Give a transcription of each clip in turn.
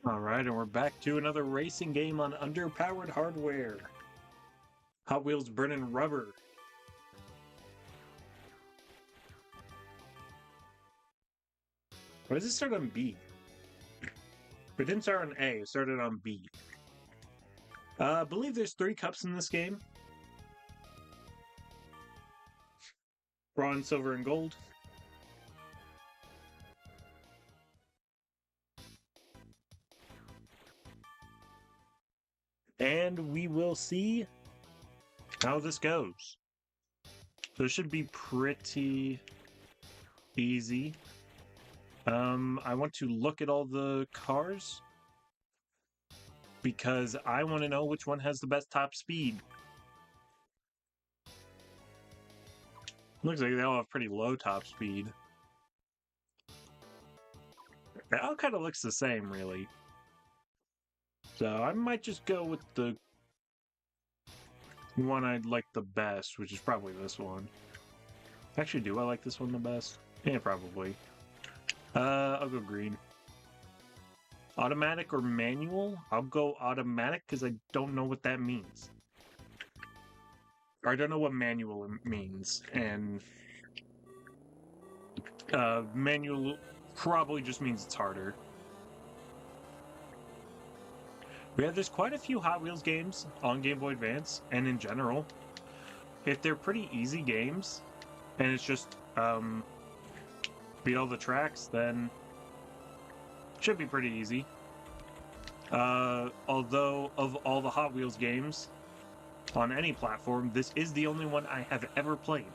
Alright, and we're back to another racing game on underpowered hardware. Hot Wheels Burning Rubber. Why does it start on B? It didn't start on A, it started on B. I believe there's 3 cups in this game. Bronze, silver, and gold. And we will see how this goes. So it should be pretty easy. I want to look at all the cars because I want to know which one has the best top speed. Looks like they all have pretty low top speed. It all kind of looks the same, really. So I might just go with the one I like the best, which is probably this one. Actually, do I like this one the best? Yeah, probably. I'll go green. Automatic or manual? I'll go automatic because I don't know what that means. Or I don't know what manual means, and manual probably just means it's harder. Yeah, there's quite a few Hot Wheels games on Game Boy Advance, and in general. If they're pretty easy games, and it's just beat all the tracks, then it should be pretty easy. Although, of all the Hot Wheels games on any platform, this is the only one I have ever played.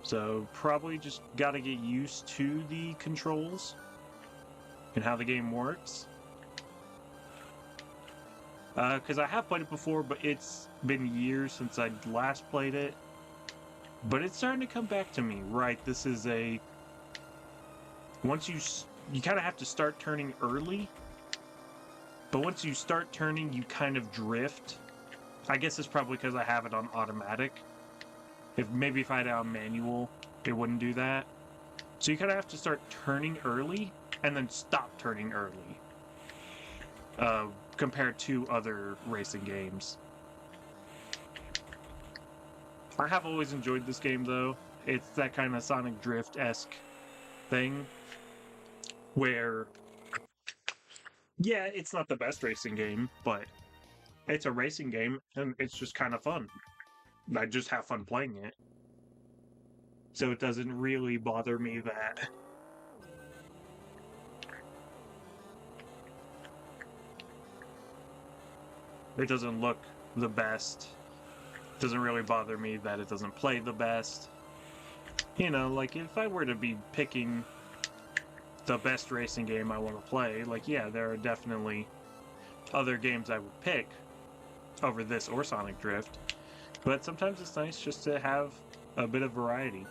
So, probably just gotta get used to the controls and how the game works. Because I have played it before, but it's been years since I last played it. But it's starting to come back to me. Right, this is a... Once you kind of have to start turning early, but once you start turning, you kind of drift. I guess it's probably because I have it on automatic. Maybe if I had it on manual, it wouldn't do that. So you kind of have to start turning early and then stop turning early. Compared to other racing games. I have always enjoyed this game, though. It's that kind of Sonic Drift-esque thing where, yeah, it's not the best racing game, but it's a racing game, and it's just kind of fun. I just have fun playing it. So it doesn't really bother me that it doesn't look the best. It doesn't really bother me that it doesn't play the best. You know, like, if I were to be picking the best racing game I want to play, like, yeah, there are definitely other games I would pick over this or Sonic Drift. But sometimes it's nice just to have a bit of variety.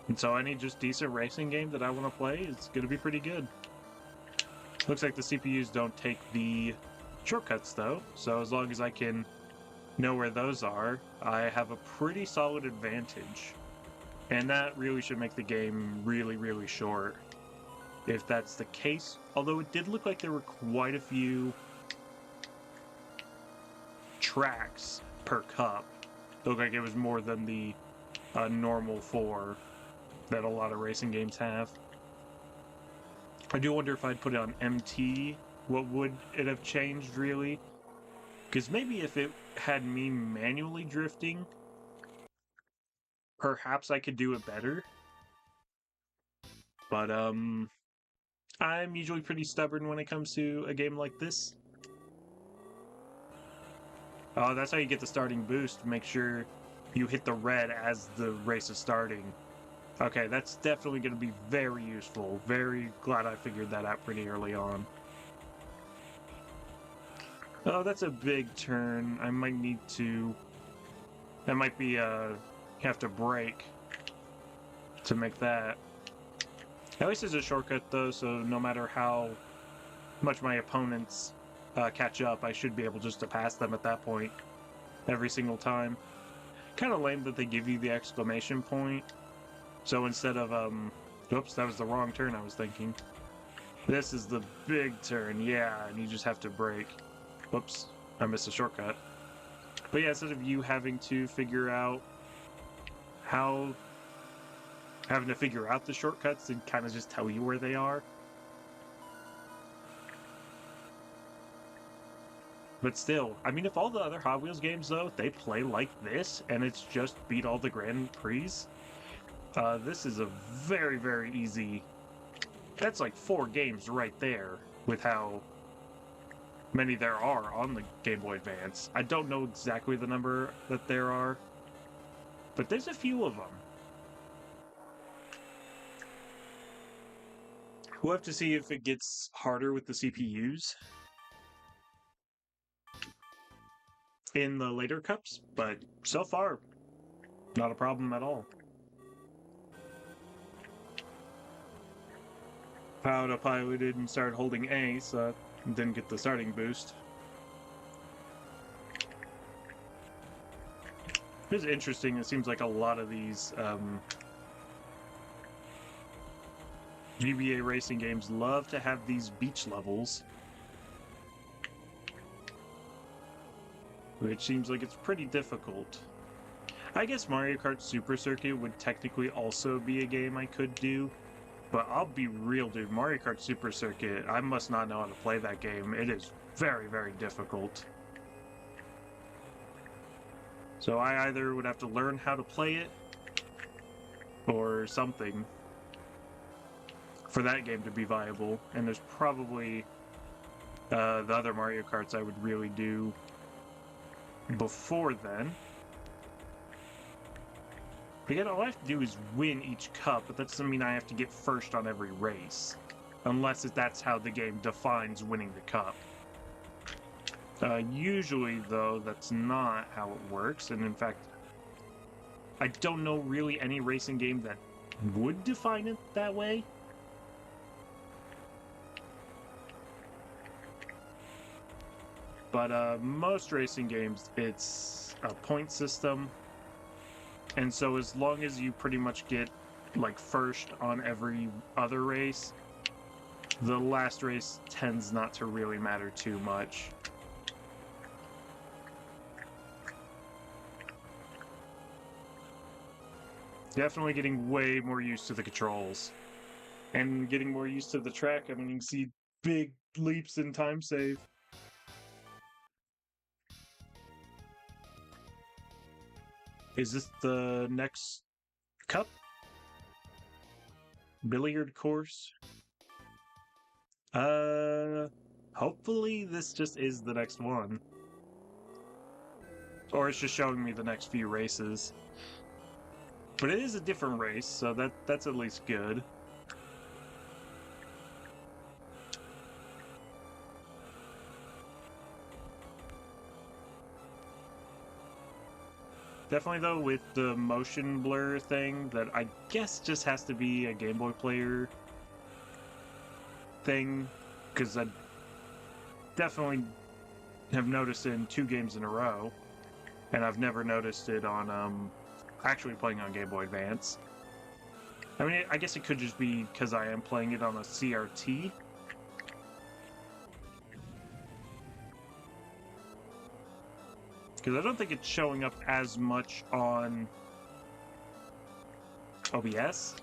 And so any just decent racing game that I want to play is going to be pretty good. Looks like the CPUs don't take the shortcuts, though, so as long as I can know where those are, I have a pretty solid advantage. And that really should make the game really, really short, if that's the case. Although it did look like there were quite a few tracks per cup. It looked like it was more than the normal 4 that a lot of racing games have. I do wonder if I'd put it on MT, what would it have changed, really? Because maybe if it had me manually drifting, perhaps I could do it better. But, I'm usually pretty stubborn when it comes to a game like this. Oh, that's how you get the starting boost. Make sure you hit the red as the race is starting. Okay, that's definitely going to be very useful. Very glad I figured that out pretty early on. Oh, that's a big turn. I might need to... That might be, have to brake to make that. At least it's a shortcut, though, so no matter how much my opponents catch up, I should be able just to pass them at that point every single time. Kind of lame that they give you the exclamation point. So instead of, oops, that was the wrong turn I was thinking. This is the big turn, yeah, and you just have to brake. Whoops, I missed a shortcut. But yeah, instead of you having to figure out having to figure out the shortcuts and kind of just tell you where they are. But still, I mean, if all the other Hot Wheels games, though, they play like this, and it's just beat all the Grand Prix, this is a very, very easy... That's like 4 games right there with how many there are on the Game Boy Advance. I don't know exactly the number that there are, but there's a few of them. We'll have to see if it gets harder with the CPUs in the later cups, but so far, not a problem at all. Autopiloted and started holding A, so I didn't get the starting boost. It's interesting, it seems like a lot of these GBA racing games love to have these beach levels, which seems like it's pretty difficult. I guess Mario Kart Super Circuit would technically also be a game I could do, but I'll be real, dude. Mario Kart Super Circuit, I must not know how to play that game. It is very, very difficult. So I either would have to learn how to play it or something for that game to be viable. And there's probably the other Mario Karts I would really do before then. Again, all I have to do is win each cup, but that doesn't mean I have to get first on every race. Unless that's how the game defines winning the cup. Usually, though, that's not how it works, and in fact, I don't know really any racing game that would define it that way. But most racing games, it's a point system, and so as long as you pretty much get like first on every other race, the last race tends not to really matter too much. Definitely getting way more used to the controls. And getting more used to the track. I mean, you can see big leaps in time save. Is this the next cup? Billiard course? Hopefully this just is the next one. Or it's just showing me the next few races. But it is a different race, so that's at least good. Definitely, though, with the motion blur thing, that I guess just has to be a Game Boy player thing, because I definitely have noticed it in 2 games in a row, and I've never noticed it on, actually playing on Game Boy Advance. I mean, I guess it could just be because I am playing it on a CRT. Because I don't think it's showing up as much on OBS.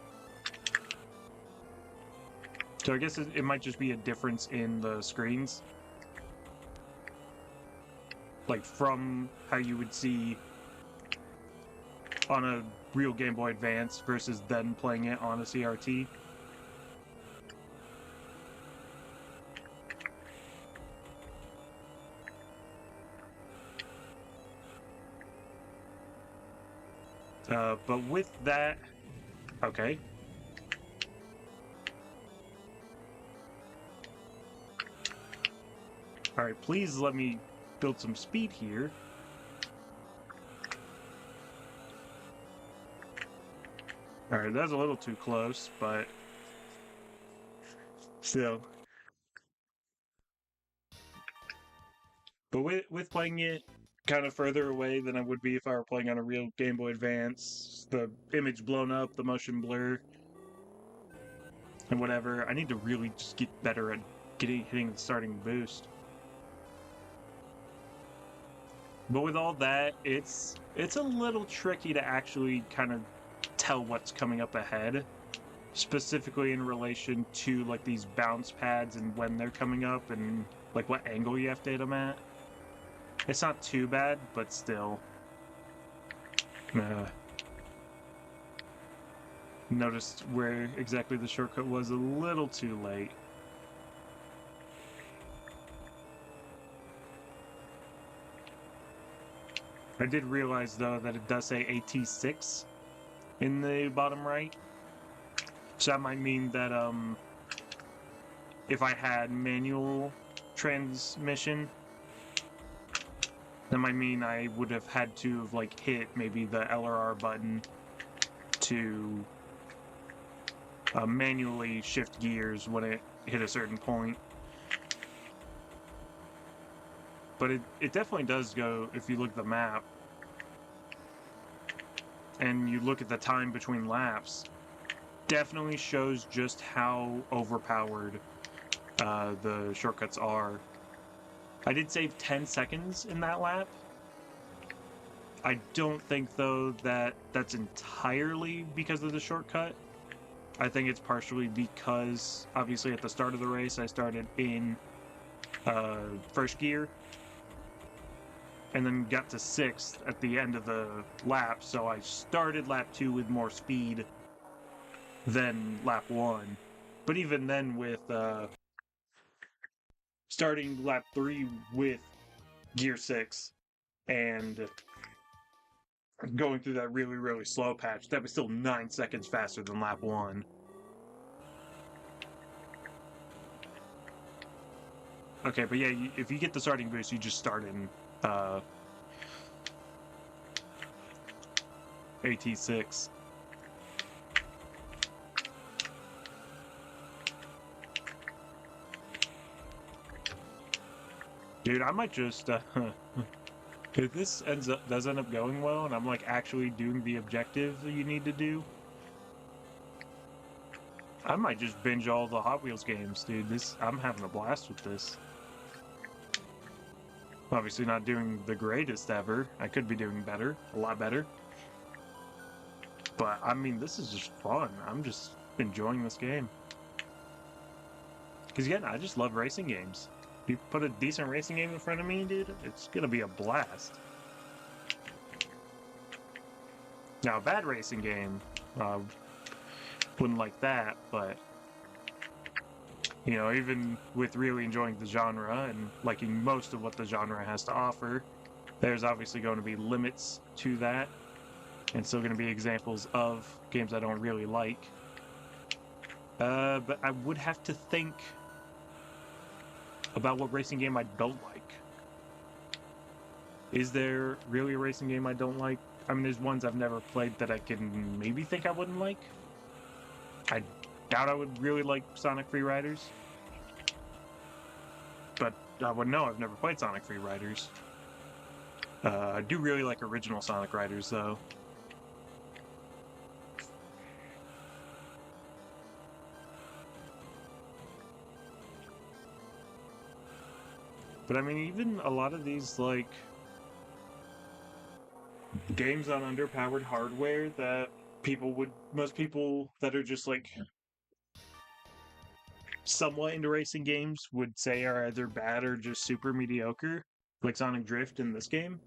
So I guess it might just be a difference in the screens. Like from how you would see on a real Game Boy Advance versus then playing it on a CRT. But with that, okay. All right, please let me build some speed here. All right, that's a little too close, but still. But with playing it kind of further away than I would be if I were playing on a real Game Boy Advance. The image blown up, the motion blur, and whatever. I need to really just get better at hitting the starting boost. But with all that, it's a little tricky to actually kind of tell what's coming up ahead, specifically in relation to like these bounce pads and when they're coming up and like what angle you have to hit them at. It's not too bad, but still. Noticed where exactly the shortcut was a little too late. I did realize, though, that it does say AT6 in the bottom right. So that might mean that, if I had manual transmission, that might mean I would have had to have, like, hit maybe the LRR button to manually shift gears when it hit a certain point. But it definitely does go, if you look at the map, and you look at the time between laps, definitely shows just how overpowered the shortcuts are. I did save 10 seconds in that lap. I don't think, though, that that's entirely because of the shortcut. I think it's partially because, obviously, at the start of the race, I started in first gear, and then got to 6th at the end of the lap, so I started lap 2 with more speed than lap 1. But even then, with starting lap 3 with gear 6 and going through that really, really slow patch, that was still 9 seconds faster than lap 1. Okay, but yeah, if you get the starting boost, you just start in AT6. Dude, I might just, if this does end up going well, and I'm like actually doing the objective that you need to do, I might just binge all the Hot Wheels games, dude. I'm having a blast with this. Obviously not doing the greatest ever. I could be doing better, a lot better. But, I mean, this is just fun. I'm just enjoying this game. Because, again, I just love racing games. If you put a decent racing game in front of me, dude, it's gonna be a blast. Now, a bad racing game, wouldn't like that, but, you know, even with really enjoying the genre and liking most of what the genre has to offer, there's obviously going to be limits to that, and still going to be examples of games I don't really like. But I would have to think about what racing game I don't like. Is there really a racing game I don't like? I mean, there's ones I've never played that I can maybe think I wouldn't like. I doubt I would really like Sonic Free Riders. But I would know, I've never played Sonic Free Riders. I do really like original Sonic Riders, though. But I mean, even a lot of these, like, games on underpowered hardware that most people that are just, like, somewhat into racing games would say are either bad or just super mediocre, like Sonic Drift in this game.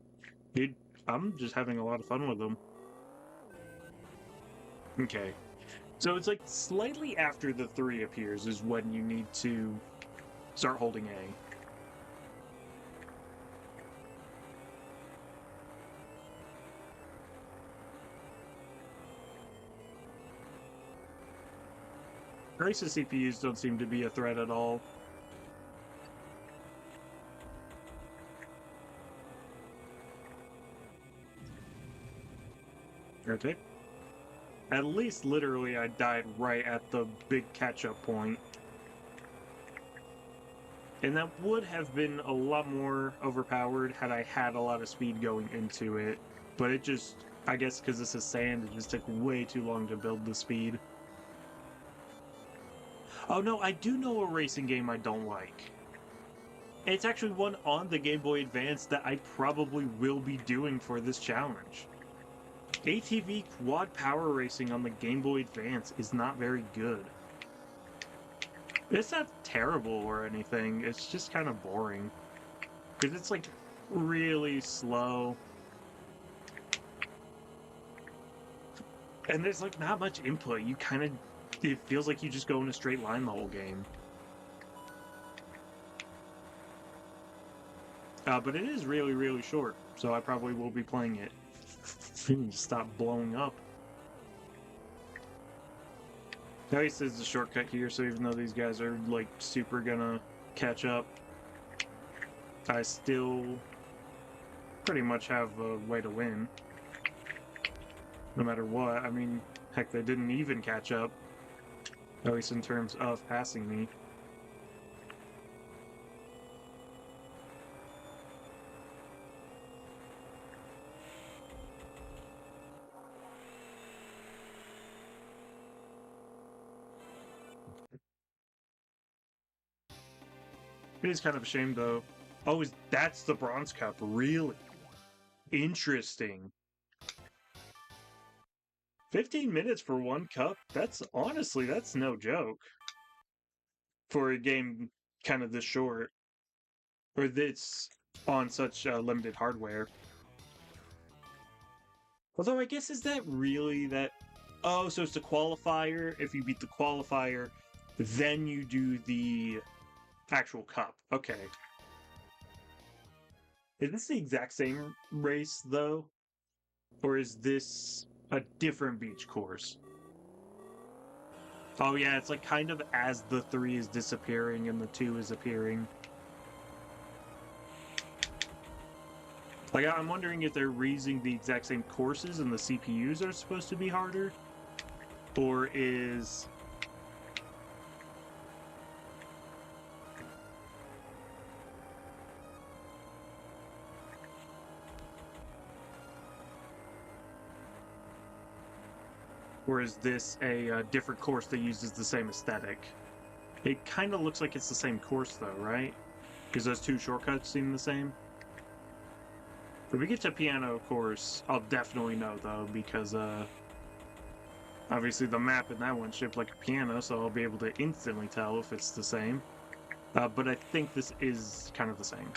Dude, I'm just having a lot of fun with them. Okay. So it's like slightly after the 3 appears is when you need to start holding A. Race's CPUs don't seem to be a threat at all. Okay. At least literally I died right at the big catch-up point. And that would have been a lot more overpowered had I had a lot of speed going into it. But it just, I guess because this is sand, it just took way too long to build the speed. Oh no, I do know a racing game I don't like. It's actually one on the Game Boy Advance that I probably will be doing for this challenge. ATV Quad Power Racing on the Game Boy Advance is not very good. It's not terrible or anything, it's just kind of boring. Because it's like really slow. And there's like not much input. You kind of, it feels like you just go in a straight line the whole game. But it is really, really short, so I probably will be playing it. Stop blowing up. Now he says the shortcut here, so even though these guys are like super gonna catch up, I still pretty much have a way to win. No matter what. I mean, heck, they didn't even catch up, at least in terms of passing me. It is kind of a shame, though. Oh, that's the Bronze Cup, really? Interesting. 15 minutes for one cup? That's, honestly, that's no joke. For a game kind of this short. Or this on such limited hardware. Although, I guess, is that really that... Oh, so it's the qualifier. If you beat the qualifier, then you do the actual cup. Okay. Is this the exact same race, though? Or is this a different beach course? Oh yeah, it's like kind of as the 3 is disappearing and the 2 is appearing. Like, I'm wondering if they're reusing the exact same courses and the CPUs are supposed to be harder? Or is... Or is this a different course that uses the same aesthetic? It kind of looks like it's the same course, though, right? Because those 2 shortcuts seem the same. If we get to piano course, I'll definitely know, though, because, obviously the map in that one's shaped like a piano, so I'll be able to instantly tell if it's the same. But I think this is kind of the same.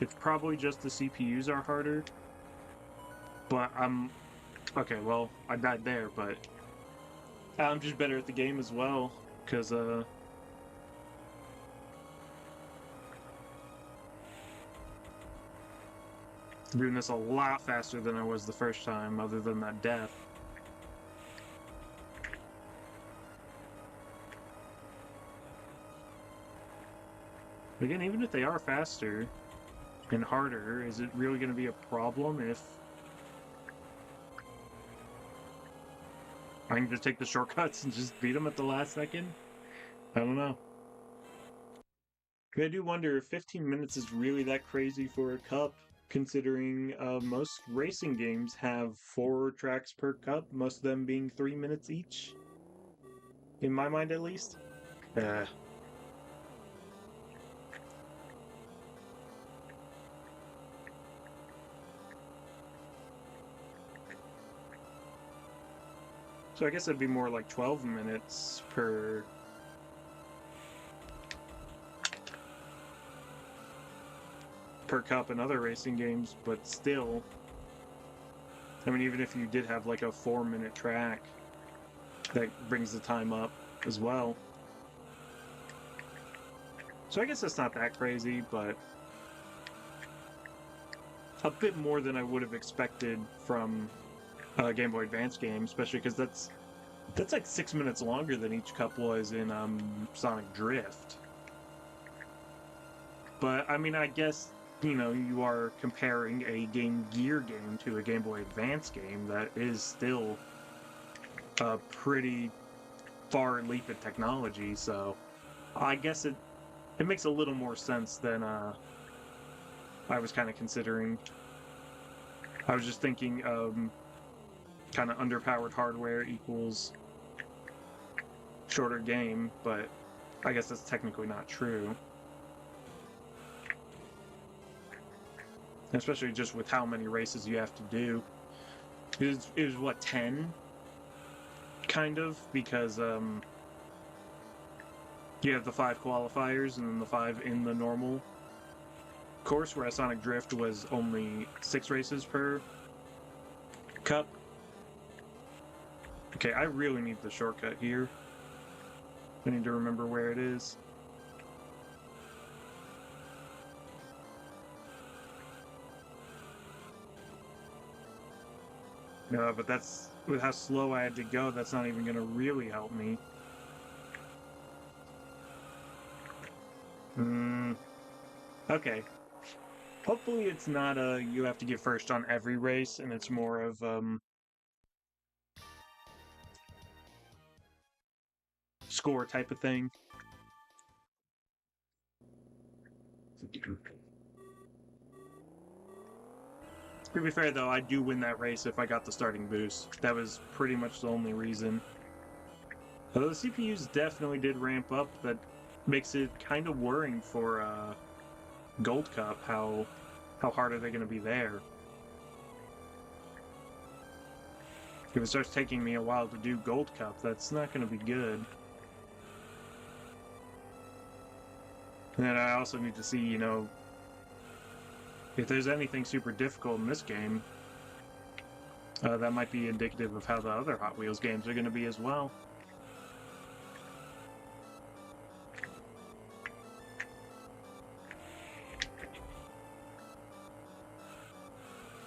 It's probably just the CPUs are harder. But I'm... Okay, well, I died there, but... I'm just better at the game as well, because, I'm doing this a lot faster than I was the first time, other than that death. Again, even if they are faster and harder, is it really going to be a problem if I can just take the shortcuts and just beat them at the last second? I don't know. I do wonder if 15 minutes is really that crazy for a cup, considering most racing games have 4 tracks per cup, most of them being 3 minutes each. In my mind, at least. So I guess it'd be more like 12 minutes per cup in other racing games, but still, I mean, even if you did have like a 4-minute track, that brings the time up as well. So I guess it's not that crazy, but a bit more than I would have expected from a Game Boy Advance game, especially because that's like 6 minutes longer than each cup was in Sonic Drift. But I mean, I guess, you know, you are comparing a Game Gear game to a Game Boy Advance game that is still a pretty far leap in technology, so I guess it makes a little more sense than I was kind of considering. I was just thinking kind of underpowered hardware equals shorter game, but I guess that's technically not true. Especially just with how many races you have to do. It was what, 10? Kind of, because you have the 5 qualifiers and then the 5 in the normal course, whereas Sonic Drift was only 6 races per cup. Okay, I really need the shortcut here. I need to remember where it is. No, but that's with how slow I had to go, that's not even going to really help me. Okay. Hopefully it's not you have to get first on every race, and it's more of score type of thing. To be fair, though, I do win that race if I got the starting boost. That was pretty much the only reason. Although the CPUs definitely did ramp up, that makes it kind of worrying for Gold Cup. How hard are they going to be there? If it starts taking me a while to do Gold Cup, that's not going to be good. And then I also need to see, you know, if there's anything super difficult in this game, that might be indicative of how the other Hot Wheels games are going to be as well.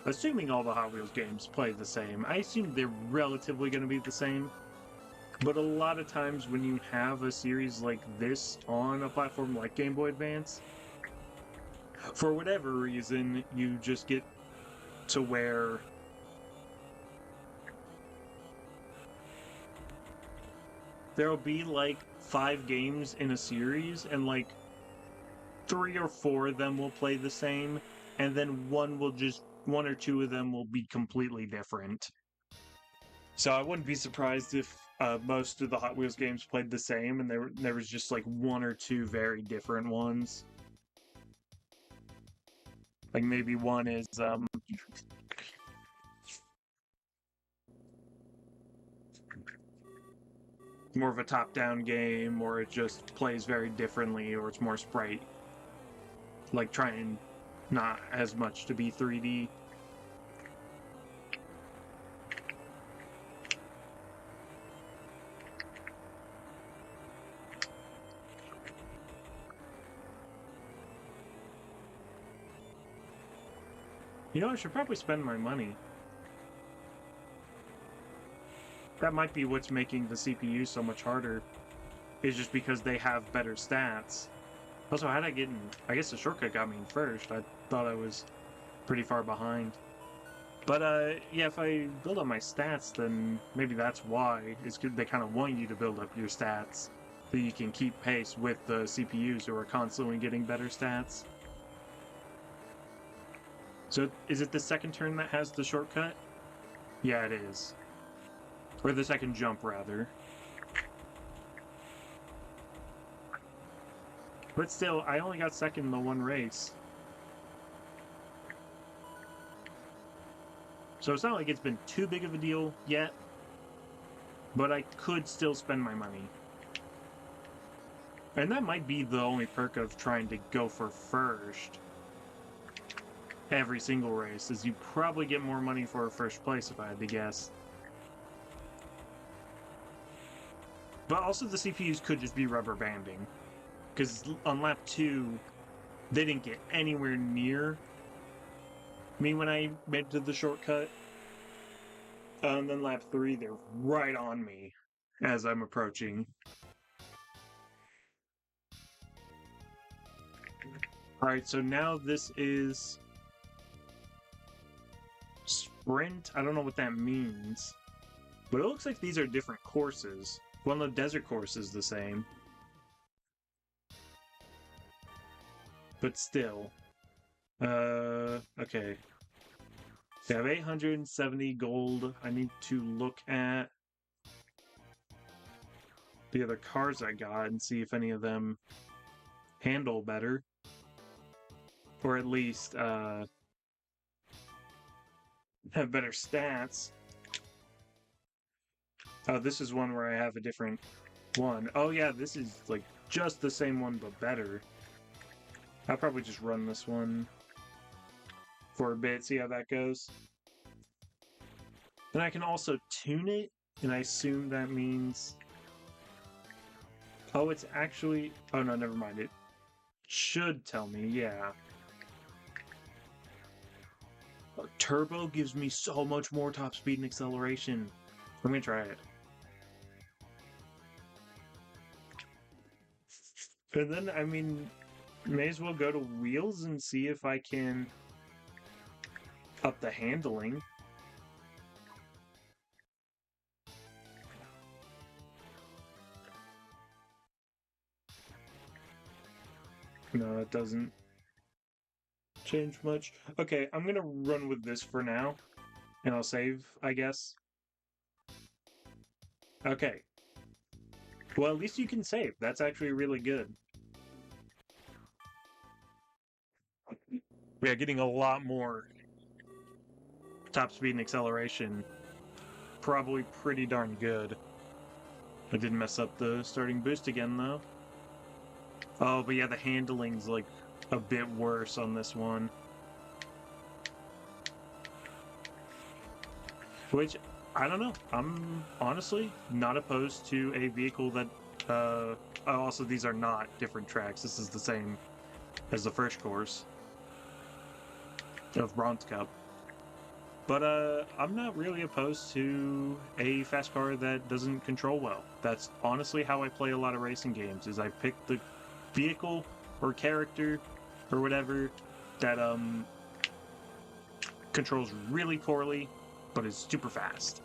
Assuming all the Hot Wheels games play the same, I assume they're relatively going to be the same. But a lot of times when you have a series like this on a platform like Game Boy Advance, for whatever reason, you just get to where there'll be like 5 games in a series, and like 3 or 4 of them will play the same, and then one or two of them will be completely different. So I wouldn't be surprised if most of the Hot Wheels games played the same, and there was just like 1 or 2 very different ones. Like maybe one is more of a top-down game, or it just plays very differently, or it's more sprite, like trying not as much to be 3D. You know, I should probably spend my money. That might be what's making the CPU so much harder, is just because they have better stats. Also, how'd I get in? I guess the shortcut got me in first. I thought I was pretty far behind. But, yeah, if I build up my stats, then maybe that's why. It's good they kind of want you to build up your stats, so you can keep pace with the CPUs who are constantly getting better stats. So, is it the second turn that has the shortcut? Yeah, it is. Or the second jump, rather. But still, I only got second in the one race. So it's not like it's been too big of a deal yet, but I could still spend my money. And that might be the only perk of trying to go for first every single race, is you probably get more money for first place, if I had to guess. But also the CPUs could just be rubber banding, because on lap 2, they didn't get anywhere near me when I made it to the shortcut. And then lap 3, they're right on me as I'm approaching. Alright, so now this is sprint. I don't know what that means, but it looks like these are different courses. Well, the desert course is the same. but still. Okay. I have 870 gold. I need to look at the other cars I got and see if any of them handle better. Or at least, have better stats. Oh, this is one where I have a different one. Oh yeah, this is like just the same one but better. I'll probably just run this one for a bit, see how that goes. And I can also tune it, and I assume that means... Oh, it's actually... Oh no, never mind. It should tell me, yeah. Turbo gives me so much more top speed and acceleration. I'm gonna try it. And then, I mean, may as well go to wheels and see if I can up the handling. No, it doesn't change much. Okay, I'm gonna run with this for now, and I'll save, I guess. Okay. Well, at least you can save. That's actually really good. Yeah, getting a lot more top speed and acceleration. Probably pretty darn good. I didn't mess up the starting boost again, though. Oh, but yeah, the handling's like a bit worse on this one. Which, I don't know. I'm honestly not opposed to a vehicle that, also, these are not different tracks. This is the same as the first course of Bronze Cup. But, I'm not really opposed to a fast car that doesn't control well. That's honestly how I play a lot of racing games, is I pick the vehicle or character or whatever that, controls really poorly, but is super fast.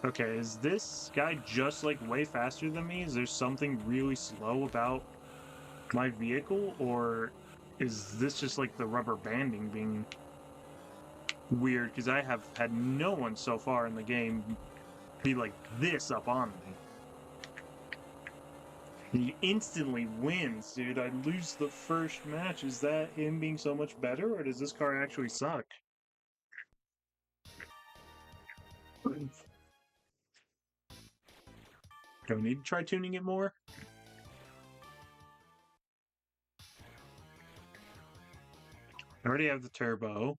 Okay, is this guy just like way faster than me? Is there something really slow about my vehicle? Or is this just like the rubber banding being weird? Because I have had no one so far in the game be like this up on me. He instantly wins, dude. I lose the first match. Is that him being so much better, or does this car actually suck? Do I need to try tuning it more? I already have the turbo.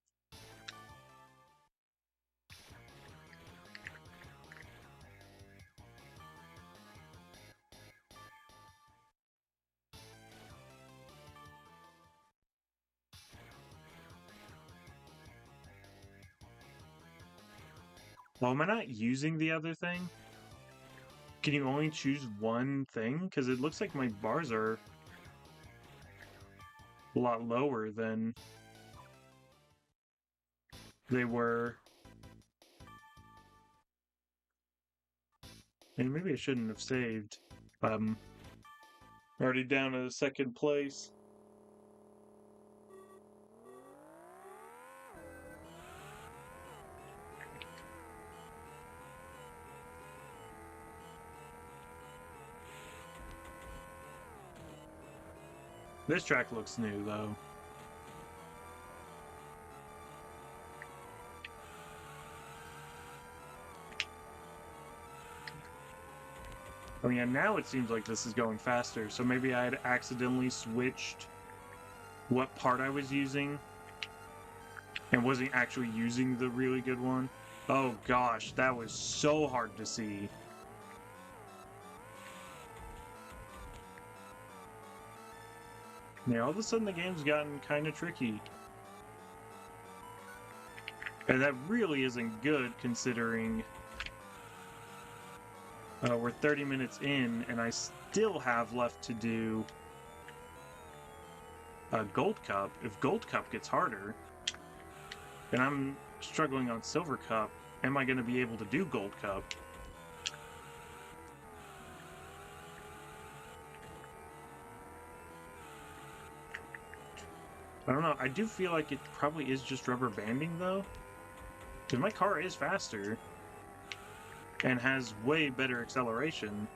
Well, am I not using the other thing? Can you only choose one thing? Because it looks like my bars are a lot lower than they were. And maybe I shouldn't have saved. Already down to second place. This track looks new, though. Oh yeah, now it seems like this is going faster, so maybe I had accidentally switched what part I was using and wasn't actually using the really good one. Oh gosh, that was so hard to see. Yeah, all of a sudden the game's gotten kind of tricky. And that really isn't good considering we're 30 minutes in and I still have left to do Gold Cup. If Gold Cup gets harder, And I'm struggling on Silver Cup. Am I going to be able to do Gold Cup? I don't know. I do feel like it probably is just rubber banding, though. Because my car is faster. And has way better acceleration.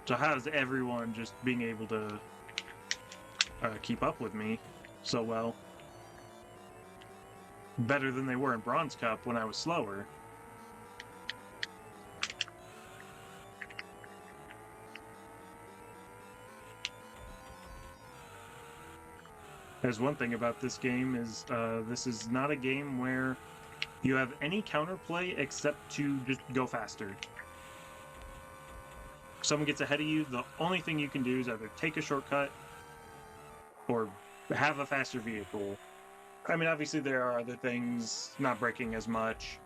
So how's everyone just being able to keep up with me so well? Better than they were in Bronze Cup when I was slower. There's one thing about this game is this is not a game where you have any counterplay except to just go faster. Someone gets ahead of you, the only thing you can do is either take a shortcut or have a faster vehicle. I mean, obviously there are other things, not braking as much,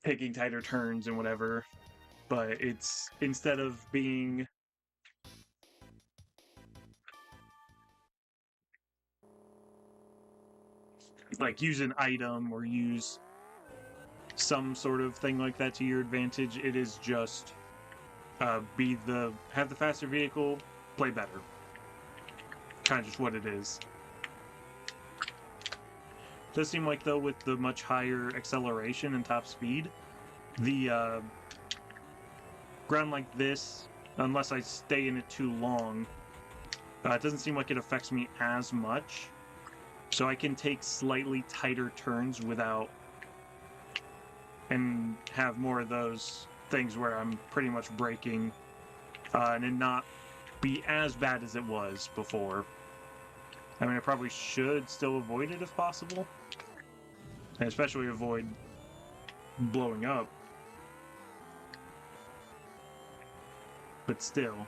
taking tighter turns and whatever, but it's, instead of being like use an item or use some sort of thing like that to your advantage, it is just have the faster vehicle, play better. Kind of just what it is. Does seem like, though, with the much higher acceleration and top speed, the ground like this, unless I stay in it too long, it doesn't seem like it affects me as much. So I can take slightly tighter turns without, and have more of those things where I'm pretty much braking, and it not be as bad as it was before. I mean, I probably should still avoid it if possible, and especially avoid blowing up. But still,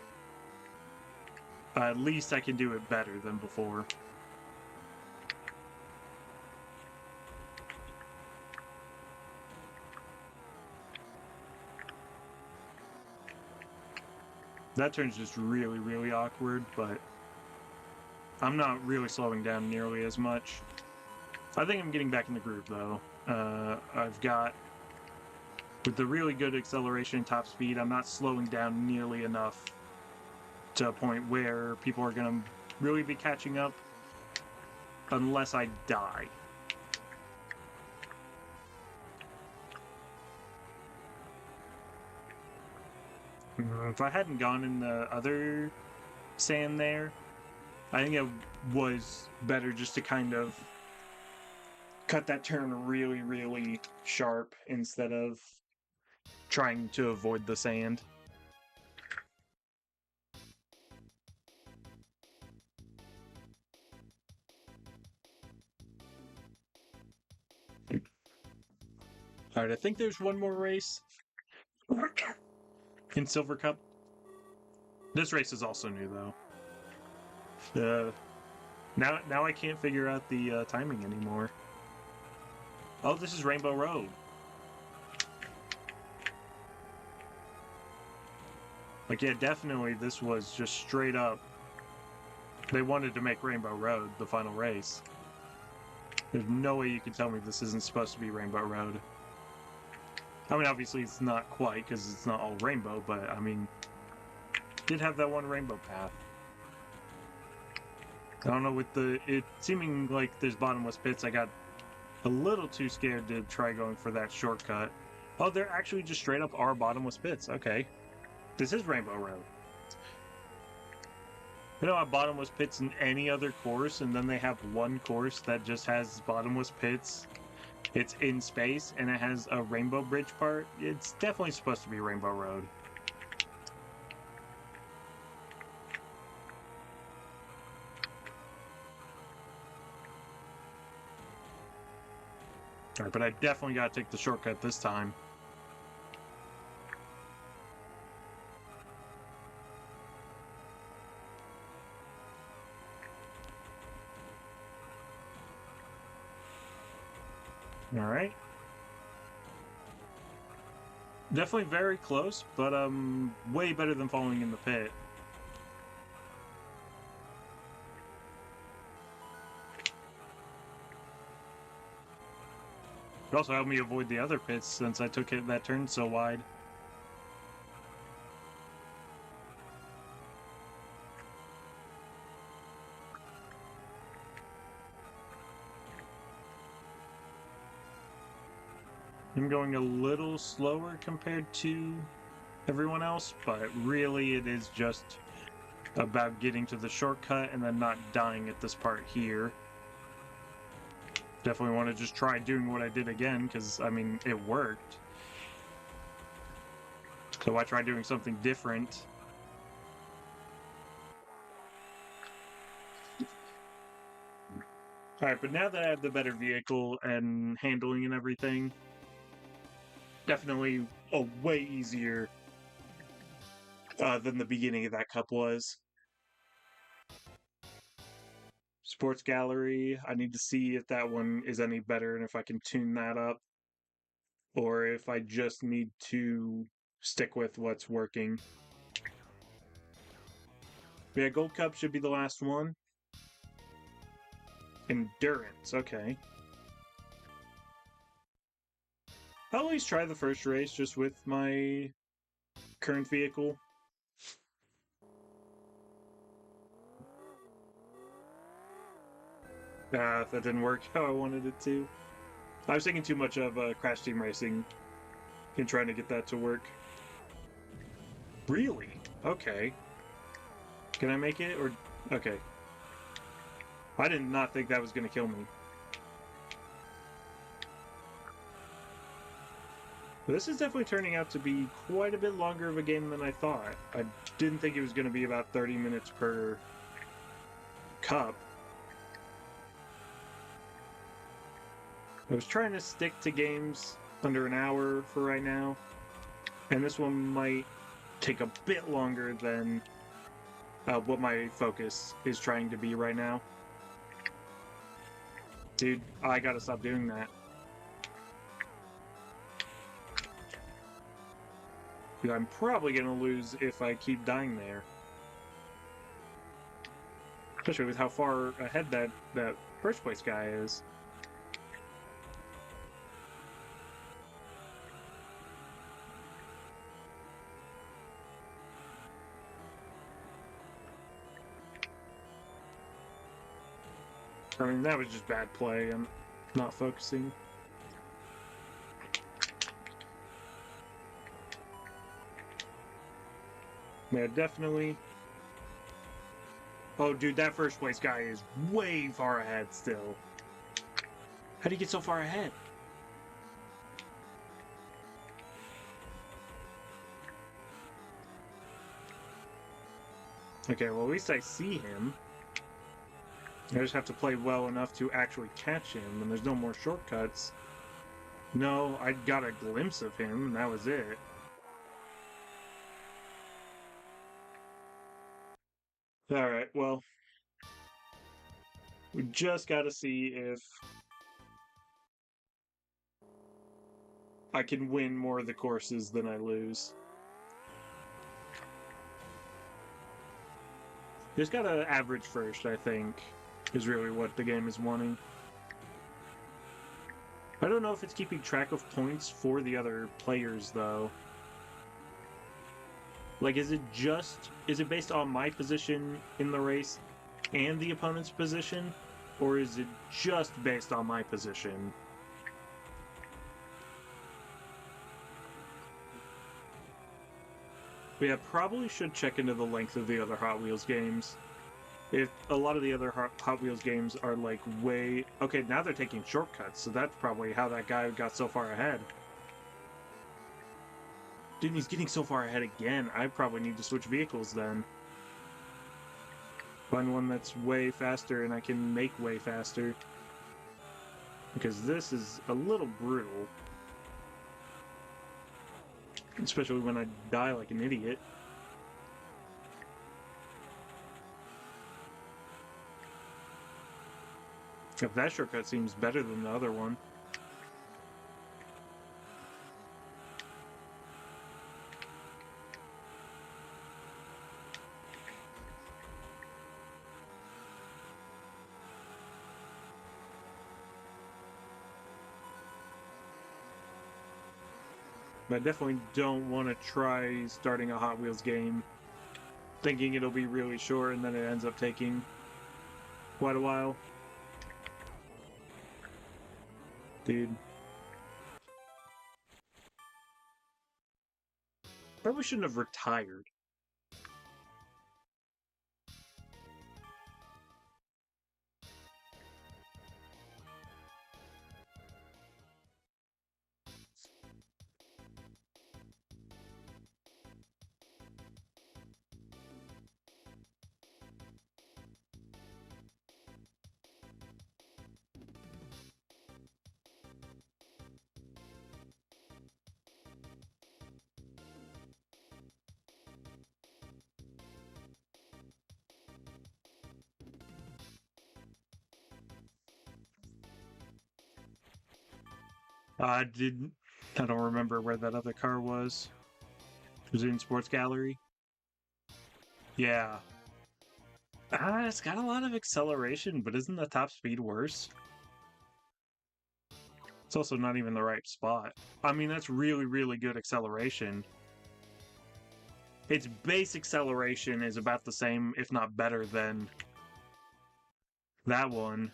at least I can do it better than before. That turn's just really, really awkward, but I'm not really slowing down nearly as much. I think I'm getting back in the groove, though. I've got, with the really good acceleration and top speed, I'm not slowing down nearly enough to a point where people are going to really be catching up unless I die. If I hadn't gone in the other sand there, I think it was better just to kind of cut that turn really, really sharp instead of trying to avoid the sand. Alright, I think there's one more race in Silver Cup. This race is also new, though. Now I can't figure out the timing anymore. Oh, this is Rainbow Road. Like, yeah, definitely this was just straight up. They wanted to make Rainbow Road the final race. There's no way you can tell me this isn't supposed to be Rainbow Road. I mean, obviously it's not quite, because it's not all rainbow, but, I mean, did have that one rainbow path. I don't know, with it seeming like there's bottomless pits, I got a little too scared to try going for that shortcut. Oh, they're actually just straight up are bottomless pits. Okay. This is Rainbow Road. You know how bottomless pits in any other course, and then they have one course that just has bottomless pits? It's in space, and it has a rainbow bridge part. It's definitely supposed to be Rainbow Road. Alright, but I definitely gotta take the shortcut this time. Alright. Definitely very close, but way better than falling in the pit. It also helped me avoid the other pits since I took it that turn so wide. I'm going a little slower compared to everyone else, but really it is just about getting to the shortcut and then not dying at this part here. Definitely want to just try doing what I did again, because, I mean, it worked. So I tried doing something different. Alright, but now that I have the better vehicle and handling and everything, definitely a way easier than the beginning of that cup was. Sports Gallery, I need to see if that one is any better and if I can tune that up, or if I just need to stick with what's working. Yeah, Gold Cup should be the last one. Endurance, okay. I'll always try the first race just with my current vehicle. That didn't work how I wanted it to. I was thinking too much of Crash Team Racing and trying to get that to work. Really? Okay. Can I make it? Or okay. I did not think that was going to kill me. This is definitely turning out to be quite a bit longer of a game than I thought. I didn't think it was going to be about 30 minutes per cup. I was trying to stick to games under an hour for right now, and this one might take a bit longer than what my focus is trying to be right now. Dude, I gotta stop doing that. I'm probably gonna lose if I keep dying there. Especially with how far ahead that first place guy is. I mean, that was just bad play. I'm not focusing. Yeah, definitely. Oh, dude, that first place guy is way far ahead still. How do you get so far ahead? Okay, well, at least I see him. I just have to play well enough to actually catch him, and there's no more shortcuts. No, I got a glimpse of him, and that was it. Alright, well, we just gotta see if I can win more of the courses than I lose. Just gotta average first, I think, is really what the game is wanting. I don't know if it's keeping track of points for the other players, though. Like, is it based on my position in the race and the opponent's position? Or is it just based on my position? But yeah, probably should check into the length of the other Hot Wheels games. If a lot of the other Hot Wheels games are like way... Okay, now they're taking shortcuts, so that's probably how that guy got so far ahead. Dude, he's getting so far ahead again. I probably need to switch vehicles then. Find one that's way faster and I can make way faster. Because this is a little brutal. Especially when I die like an idiot. If that shortcut seems better than the other one. But I definitely don't want to try starting a Hot Wheels game thinking it'll be really short and then it ends up taking quite a while. Dude. Probably shouldn't have retired. I didn't. I don't remember where that other car was. Was it in Sports Gallery? Yeah. It's got a lot of acceleration, but isn't the top speed worse? It's also not even the right spot. I mean, that's really, really good acceleration. Its base acceleration is about the same, if not better, than that one.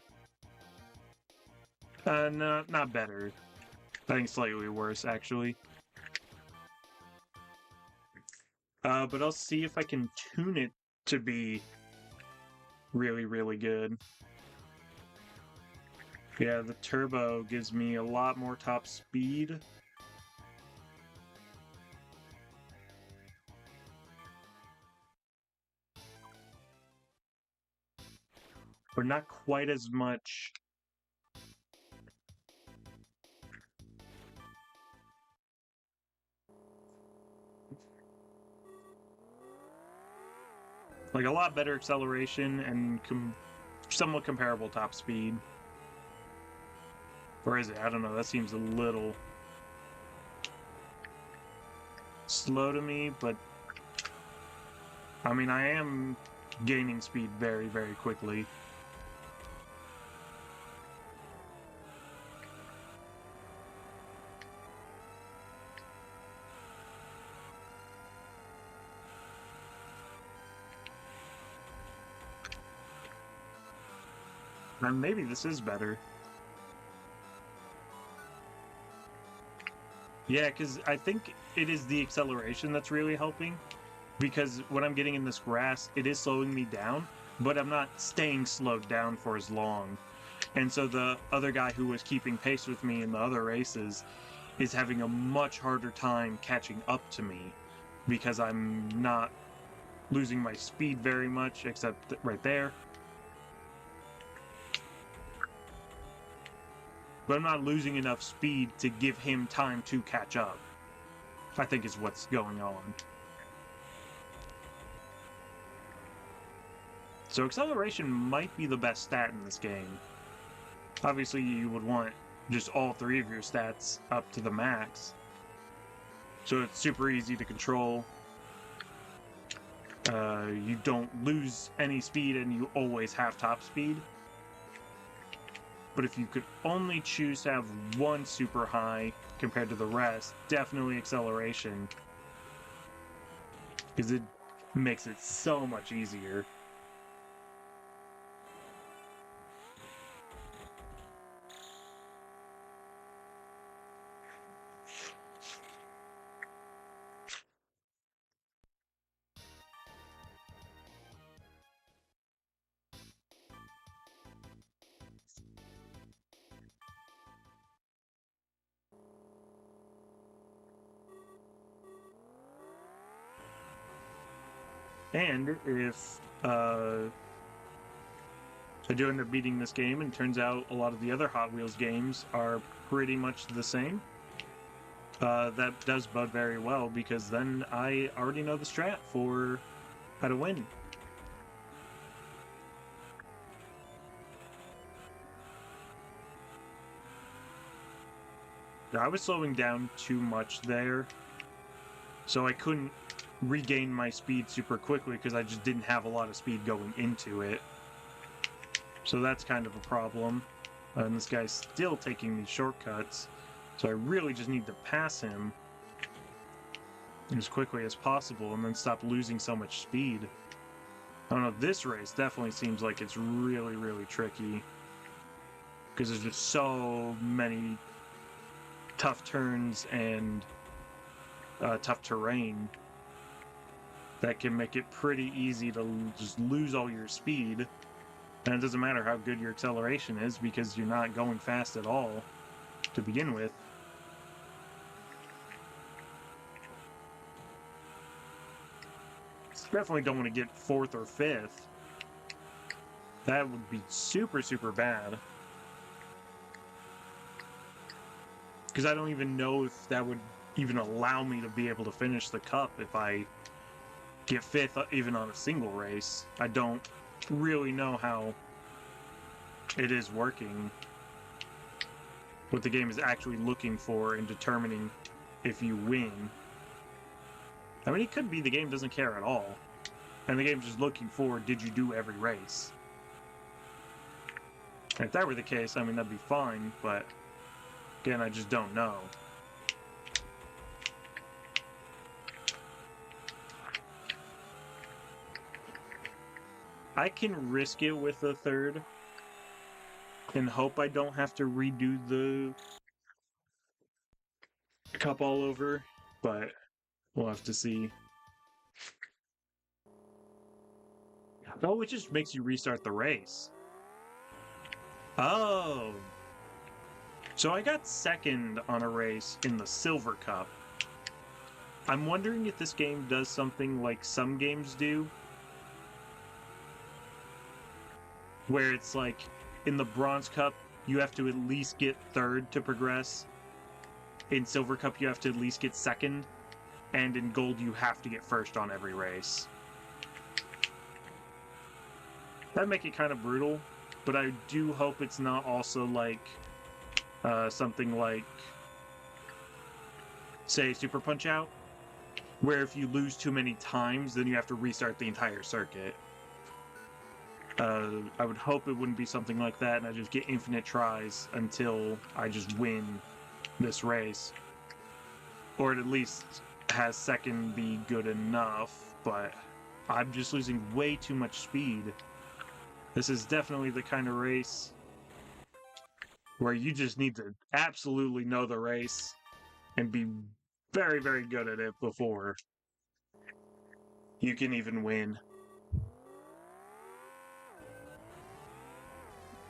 No, not better. I think slightly worse, actually. But I'll see if I can tune it to be really, really good. Yeah, the turbo gives me a lot more top speed. But not quite as much. Like a lot better acceleration and somewhat comparable top speed. Or is it? I don't know. That seems a little slow to me, but I mean, I am gaining speed very, very quickly. And maybe this is better. Yeah, because I think it is the acceleration that's really helping. Because when I'm getting in this grass, it is slowing me down, but I'm not staying slowed down for as long. And so the other guy who was keeping pace with me in the other races is having a much harder time catching up to me because I'm not losing my speed very much, except right there. But I'm not losing enough speed to give him time to catch up, I think is what's going on. So acceleration might be the best stat in this game. Obviously, you would want just all three of your stats up to the max. So it's super easy to control. You don't lose any speed and you always have top speed. But if you could only choose to have one super high compared to the rest, definitely acceleration. Because it makes it so much easier. And if I do end up beating this game, and turns out a lot of the other Hot Wheels games are pretty much the same, that does bode very well, because then I already know the strat for how to win. I was slowing down too much there, so I couldn't regain my speed super quickly because I just didn't have a lot of speed going into it. So that's kind of a problem. And this guy's still taking these shortcuts, so I really just need to pass him. as quickly as possible and then stop losing so much speed. I don't know, this race definitely seems like it's really, really tricky. Because there's just so many tough turns and tough terrain that can make it pretty easy to just lose all your speed. And it doesn't matter how good your acceleration is because you're not going fast at all to begin with. Definitely don't want to get 4th or 5th. That would be super, super bad. Because I don't even know if that would even allow me to be able to finish the cup if I get 5th even on a single race. I don't really know how it is working, what the game is actually looking for in determining if you win. I mean, it could be the game doesn't care at all, and the game's just looking for, did you do every race? And if that were the case, I mean, that'd be fine, but again, I just don't know. I can risk it with a 3rd and hope I don't have to redo the cup all over, but we'll have to see. Oh, it just makes you restart the race. Oh. So I got 2nd on a race in the Silver Cup. I'm wondering if this game does something like some games do, where it's like, in the Bronze Cup, you have to at least get 3rd to progress. In Silver Cup, you have to at least get 2nd. And in Gold, you have to get 1st on every race. That'd make it kind of brutal, but I do hope it's not also like something like, say, Super Punch-Out, where if you lose too many times, then you have to restart the entire circuit. I would hope it wouldn't be something like that, and I just get infinite tries until I just win this race. Or at least has 2nd be good enough, but I'm just losing way too much speed. This is definitely the kind of race where you just need to absolutely know the race and be very, very good at it before you can even win.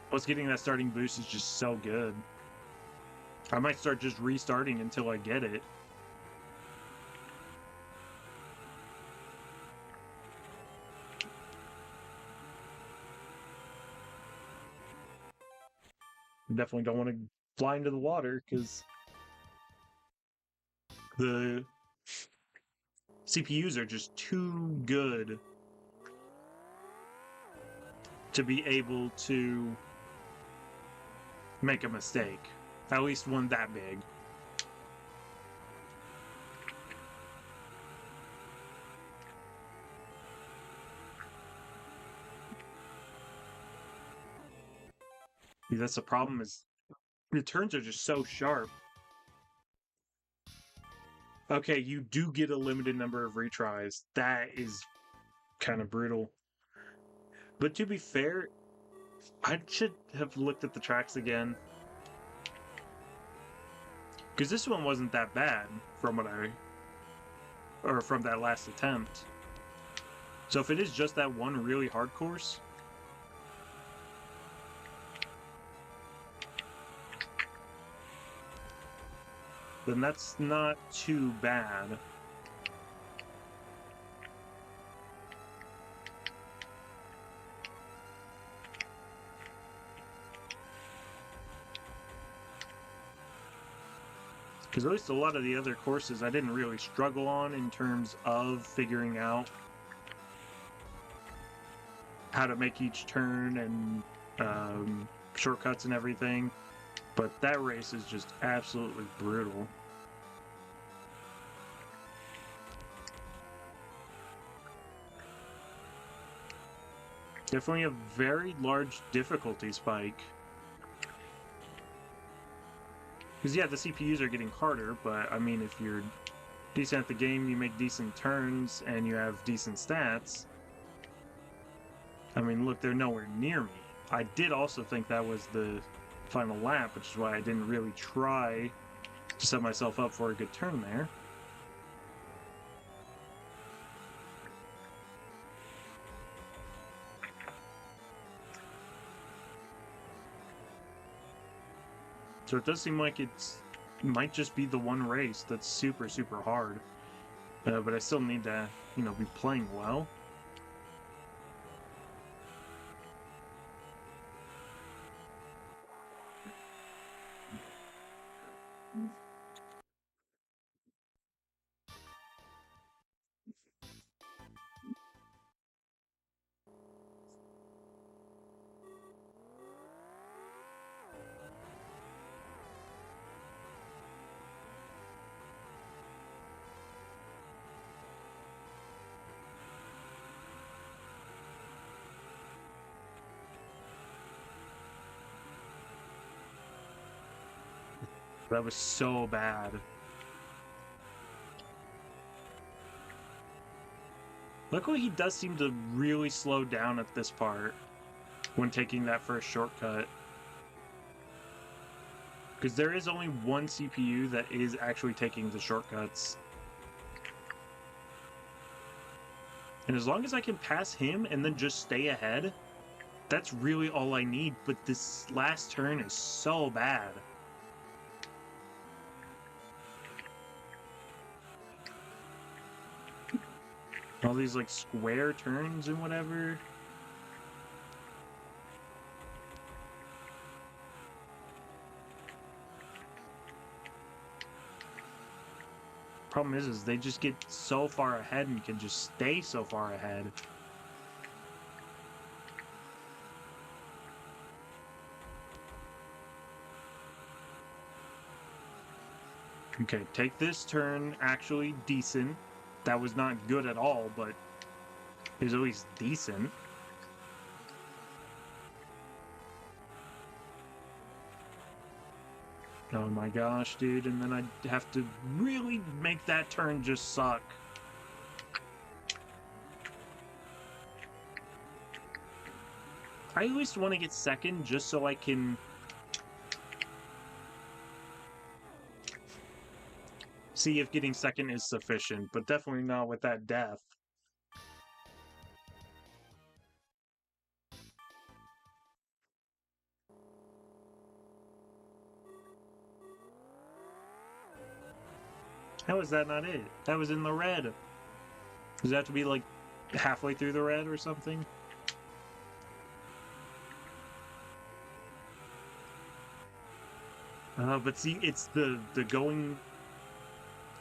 Plus, getting that starting boost is just so good. I might start just restarting until I get it. Definitely don't want to fly into the water because the CPUs are just too good to be able to make a mistake. At least one that big. That's the problem, is the turns are just so sharp. Okay, you do get a limited number of retries. That is kind of brutal. But to be fair, I should have looked at the tracks again. Because this one wasn't that bad from from that last attempt. So if it is just that one really hard course, then that's not too bad. Because at least a lot of the other courses I didn't really struggle on in terms of figuring out how to make each turn and shortcuts and everything. But that race is just absolutely brutal. Definitely a very large difficulty spike. Because, yeah, the CPUs are getting harder, but, I mean, if you're decent at the game, you make decent turns, and you have decent stats. I mean, look, they're nowhere near me. I did also think that was the final lap, which is why I didn't really try to set myself up for a good turn there. So it does seem like it might just be the one race that's super, super hard. But I still need to, be playing well. That was so bad. Luckily, he does seem to really slow down at this part when taking that first shortcut. Because there is only one CPU that is actually taking the shortcuts. And as long as I can pass him and then just stay ahead, that's really all I need. But this last turn is so bad. All these, like, square turns and whatever. Problem is they just get so far ahead and can just stay so far ahead. Okay, take this turn actually decent. That was not good at all, but it was at least decent. Oh my gosh, dude, and then I'd have to really make that turn just suck. I at least want to get second just so I can see if getting second is sufficient, but definitely not with that death. How is that not it? That was in the red. Does that have to be like halfway through the red or something? But see, it's the going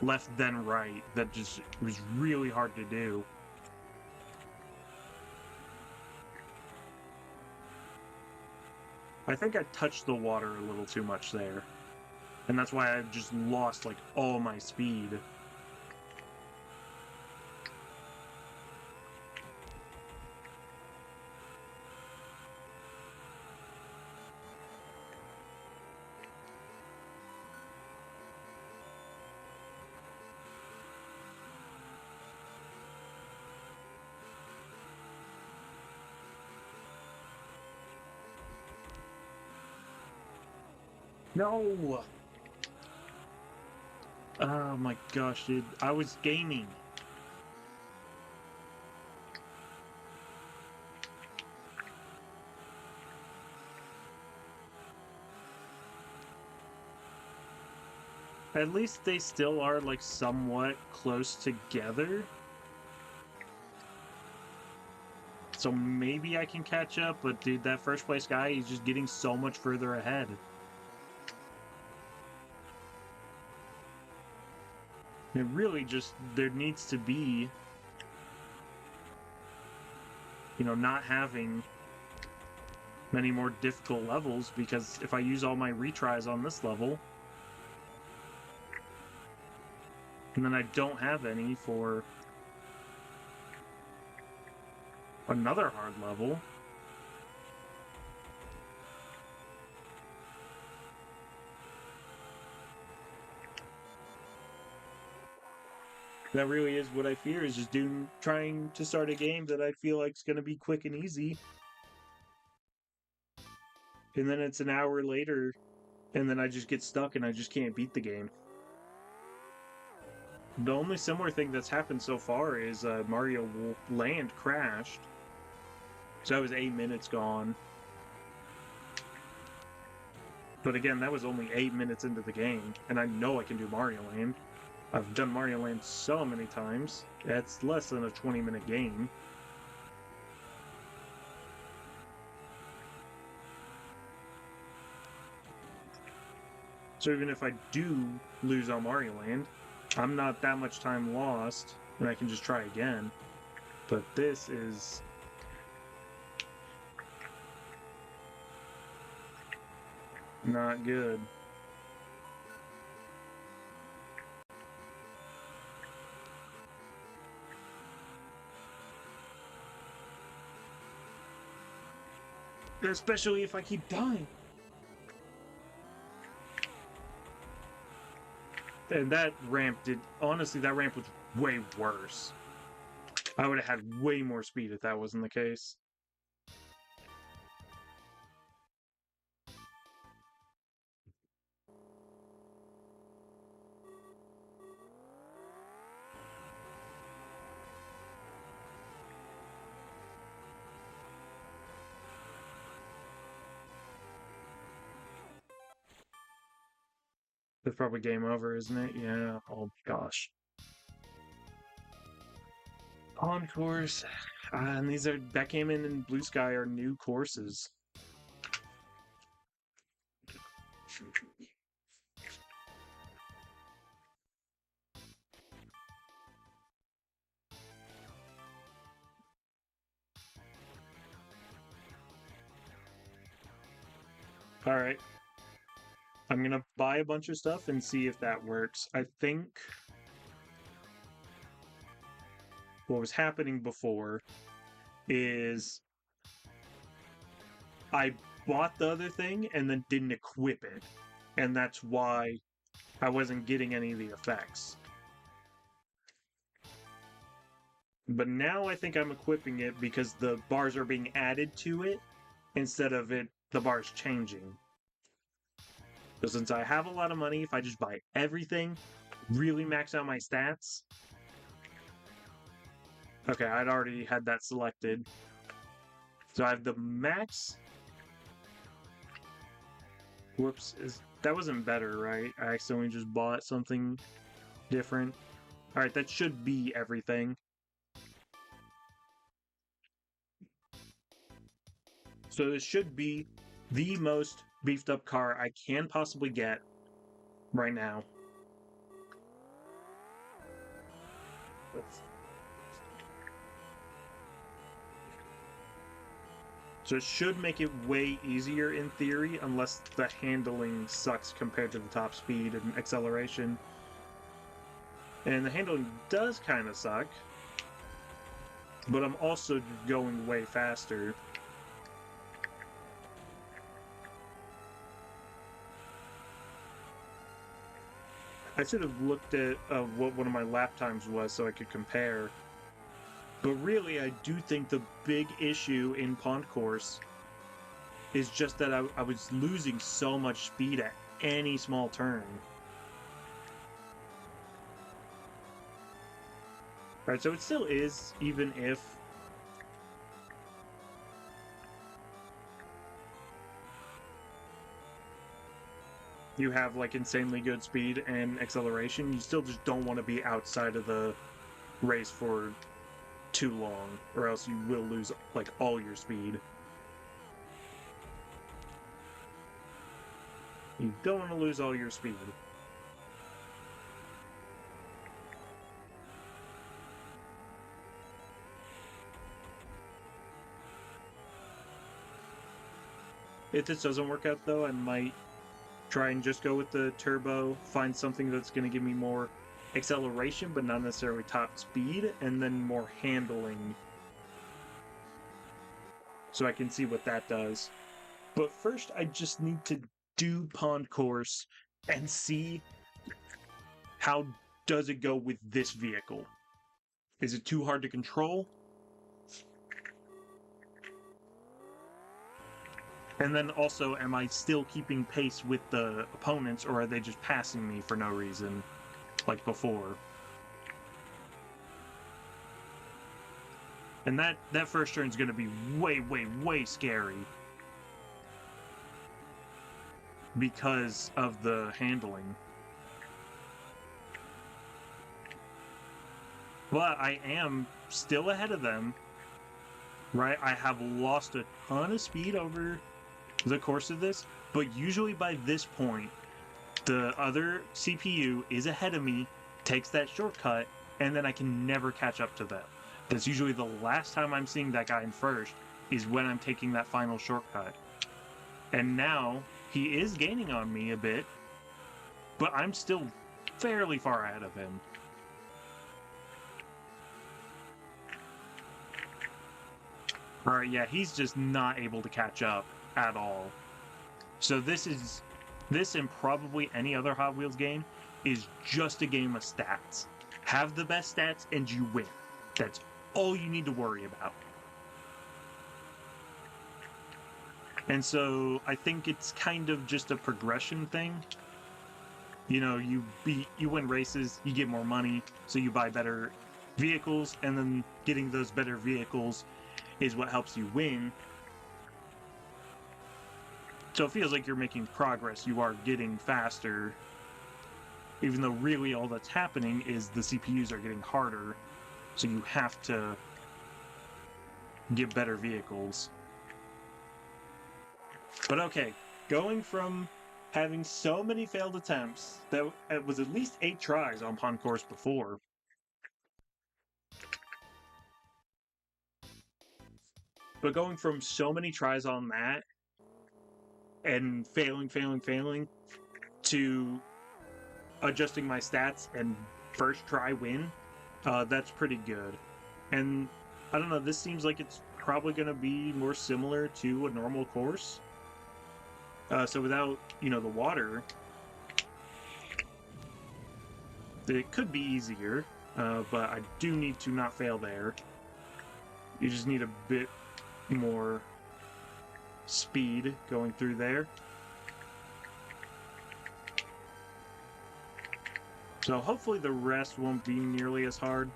left then right that just was really hard to do. I think I touched the water a little too much there. And that's why I just lost, like, all my speed. No! Oh my gosh, dude. I was gaming. At least they still are, like, somewhat close together. So maybe I can catch up, but dude, that first place guy, he's just getting so much further ahead. It really just, there needs to be, not having many more difficult levels, because if I use all my retries on this level, and then I don't have any for another hard level. That really is what I fear, is just trying to start a game that I feel like is going to be quick and easy. And then it's an hour later, and then I just get stuck and I just can't beat the game. The only similar thing that's happened so far is Mario Land crashed. So that was 8 minutes gone. But again, that was only 8 minutes into the game, and I know I can do Mario Land. I've done Mario Land so many times. That's less than a 20-minute game. So even if I do lose on Mario Land, I'm not that much time lost, and I can just try again. But this is... not good. Especially if I keep dying. And that ramp did... honestly, that ramp was way worse. I would have had way more speed if that wasn't the case. It's probably game over, isn't it? Yeah. Oh, gosh. Concourse. And these are... Backgammon and Blue Sky are new courses. Alright. I'm gonna buy a bunch of stuff and see if that works. I think what was happening before is I bought the other thing and then didn't equip it. And that's why I wasn't getting any of the effects. But now I think I'm equipping it because the bars are being added to it instead of the bars changing. So since I have a lot of money, if I just buy everything, really max out my stats. Okay, I'd already had that selected. So I have the max. Whoops, that wasn't better, right? I accidentally just bought something different. Alright, that should be everything. So this should be the most beefed up car I can possibly get right now. So it should make it way easier in theory, unless the handling sucks compared to the top speed and acceleration. And the handling does kind of suck, but I'm also going way faster. I should have looked at what one of my lap times was so I could compare. But really, I do think the big issue in Pond Course is just that I was losing so much speed at any small turn. Right, so it still is, even if you have like insanely good speed and acceleration, you still just don't want to be outside of the race for too long, or else you will lose like all your speed. You don't want to lose all your speed. If this doesn't work out though, I might try and just go with the turbo, find something that's going to give me more acceleration, but not necessarily top speed, and then more handling. So I can see what that does. But first, I just need to do Pond Course and see how does it go with this vehicle? Is it too hard to control? And then also, am I still keeping pace with the opponents, or are they just passing me for no reason, like before? And that first turn is going to be way, way, way scary because of the handling. But I am still ahead of them, right? I have lost a ton of speed over the course of this, but usually by this point, the other CPU is ahead of me, takes that shortcut, and then I can never catch up to them. That's usually the last time I'm seeing that guy in first, is when I'm taking that final shortcut. And now, he is gaining on me a bit, but I'm still fairly far ahead of him. Alright, yeah, he's just not able to catch up at all. So this and probably any other Hot Wheels game is just a game of stats. Have the best stats and you win. That's all you need to worry about. And so I think it's kind of just a progression thing. You know, you win races, you get more money, so you buy better vehicles, and then getting those better vehicles is what helps you win. So it feels like you're making progress. You are getting faster, even though really all that's happening is the CPUs are getting harder, so you have to get better vehicles. But okay, going from having so many failed attempts, that it was at least 8 tries on Pond Course before. But going from so many tries on that, and failing, to adjusting my stats and first try win, that's pretty good. And I don't know, this seems like it's probably going to be more similar to a normal course. So without, the water, it could be easier, but I do need to not fail there. You just need a bit more speed going through there. So hopefully the rest won't be nearly as hard.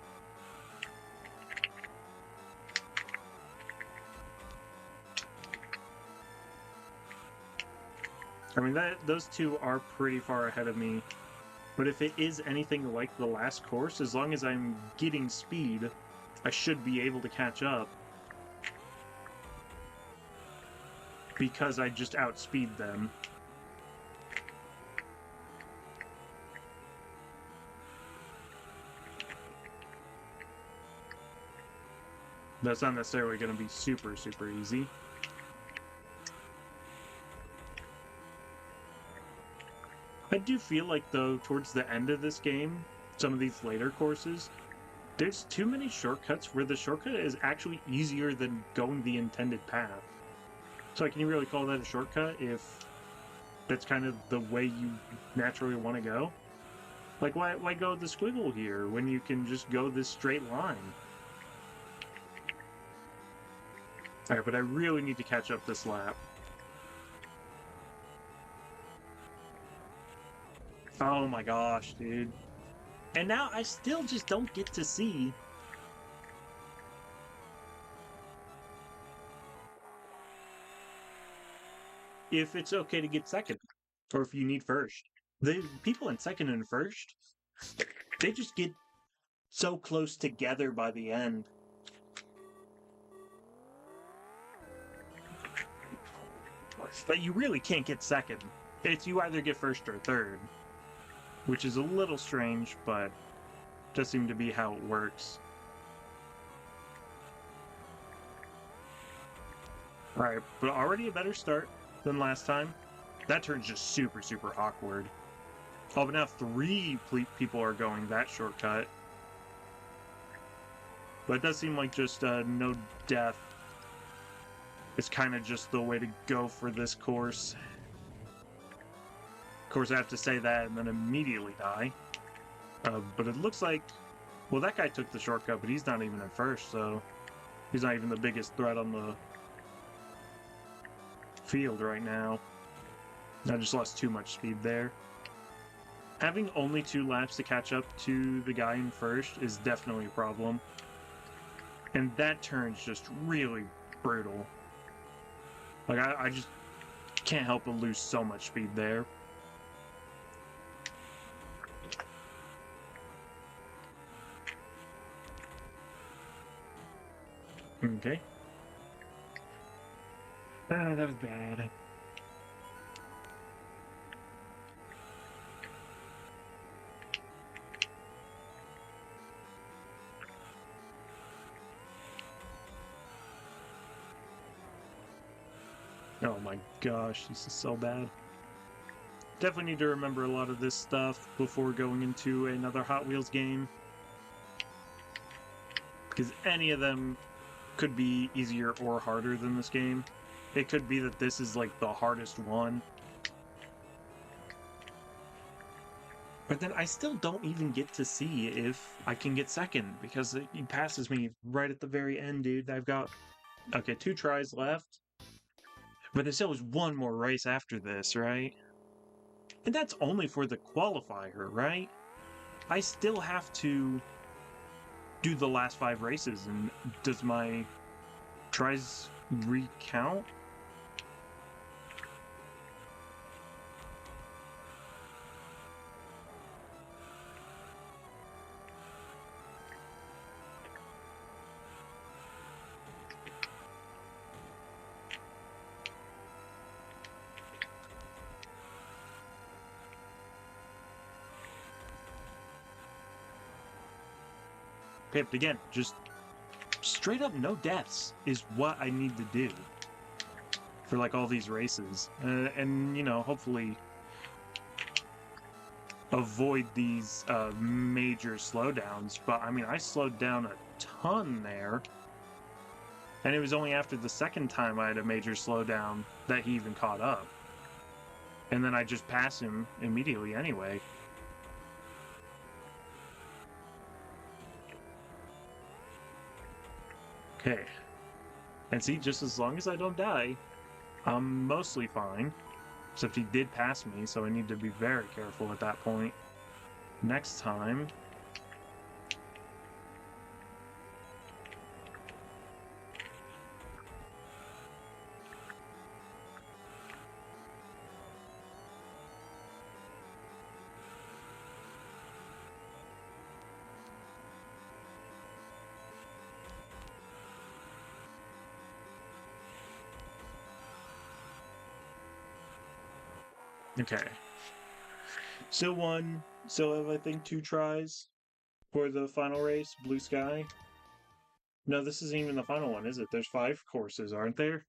I mean, those two are pretty far ahead of me. But if it is anything like the last course, as long as I'm getting speed, I should be able to catch up. Because I just outspeed them. That's not necessarily going to be super, super easy. I do feel like, though, towards the end of this game, some of these later courses, there's too many shortcuts where the shortcut is actually easier than going the intended path. So can you really call that a shortcut if that's kind of the way you naturally want to go? Like, why go the squiggle here when you can just go this straight line? Alright, but I really need to catch up this lap. Oh my gosh, dude. And now I still just don't get to see if it's okay to get second, or if you need first. The people in second and first, they just get so close together by the end. But you really can't get second. It's you either get first or third, which is a little strange, but does seem to be how it works. Alright, but already a better start than last time. That turn's just super, super awkward. Oh, but now 3 people are going that shortcut. But it does seem like just no death is kind of just the way to go for this course. Of course, I have to say that and then immediately die. But it looks like, well, that guy took the shortcut, but he's not even in first, so he's not even the biggest threat on the field right now. I just lost too much speed there. Having only 2 laps to catch up to the guy in first is definitely a problem. And that turn's just really brutal. Like, I just can't help but lose so much speed there. Okay. Ah, that was bad. Oh my gosh, this is so bad. Definitely need to remember a lot of this stuff before going into another Hot Wheels game. Because any of them could be easier or harder than this game. It could be that this is like the hardest one. But then I still don't even get to see if I can get second because he passes me right at the very end, dude. I've got, okay, 2 tries left. But there still is one more race after this, right? And that's only for the qualifier, right? I still have to do the last 5 races, and does my tries recount? Okay, but again, just straight up no deaths is what I need to do for like all these races, and you know, hopefully avoid these major slowdowns. But I mean, I slowed down a ton there, and it was only after the second time I had a major slowdown that he even caught up, and then I just passed him immediately anyway. Okay. And see, just as long as I don't die, I'm mostly fine. Except he did pass me, so I need to be very careful at that point. Next time... Okay. Still one. Still have, I think, 2 tries for the final race, Blue Sky. No, this isn't even the final one, is it? There's 5 courses, aren't there?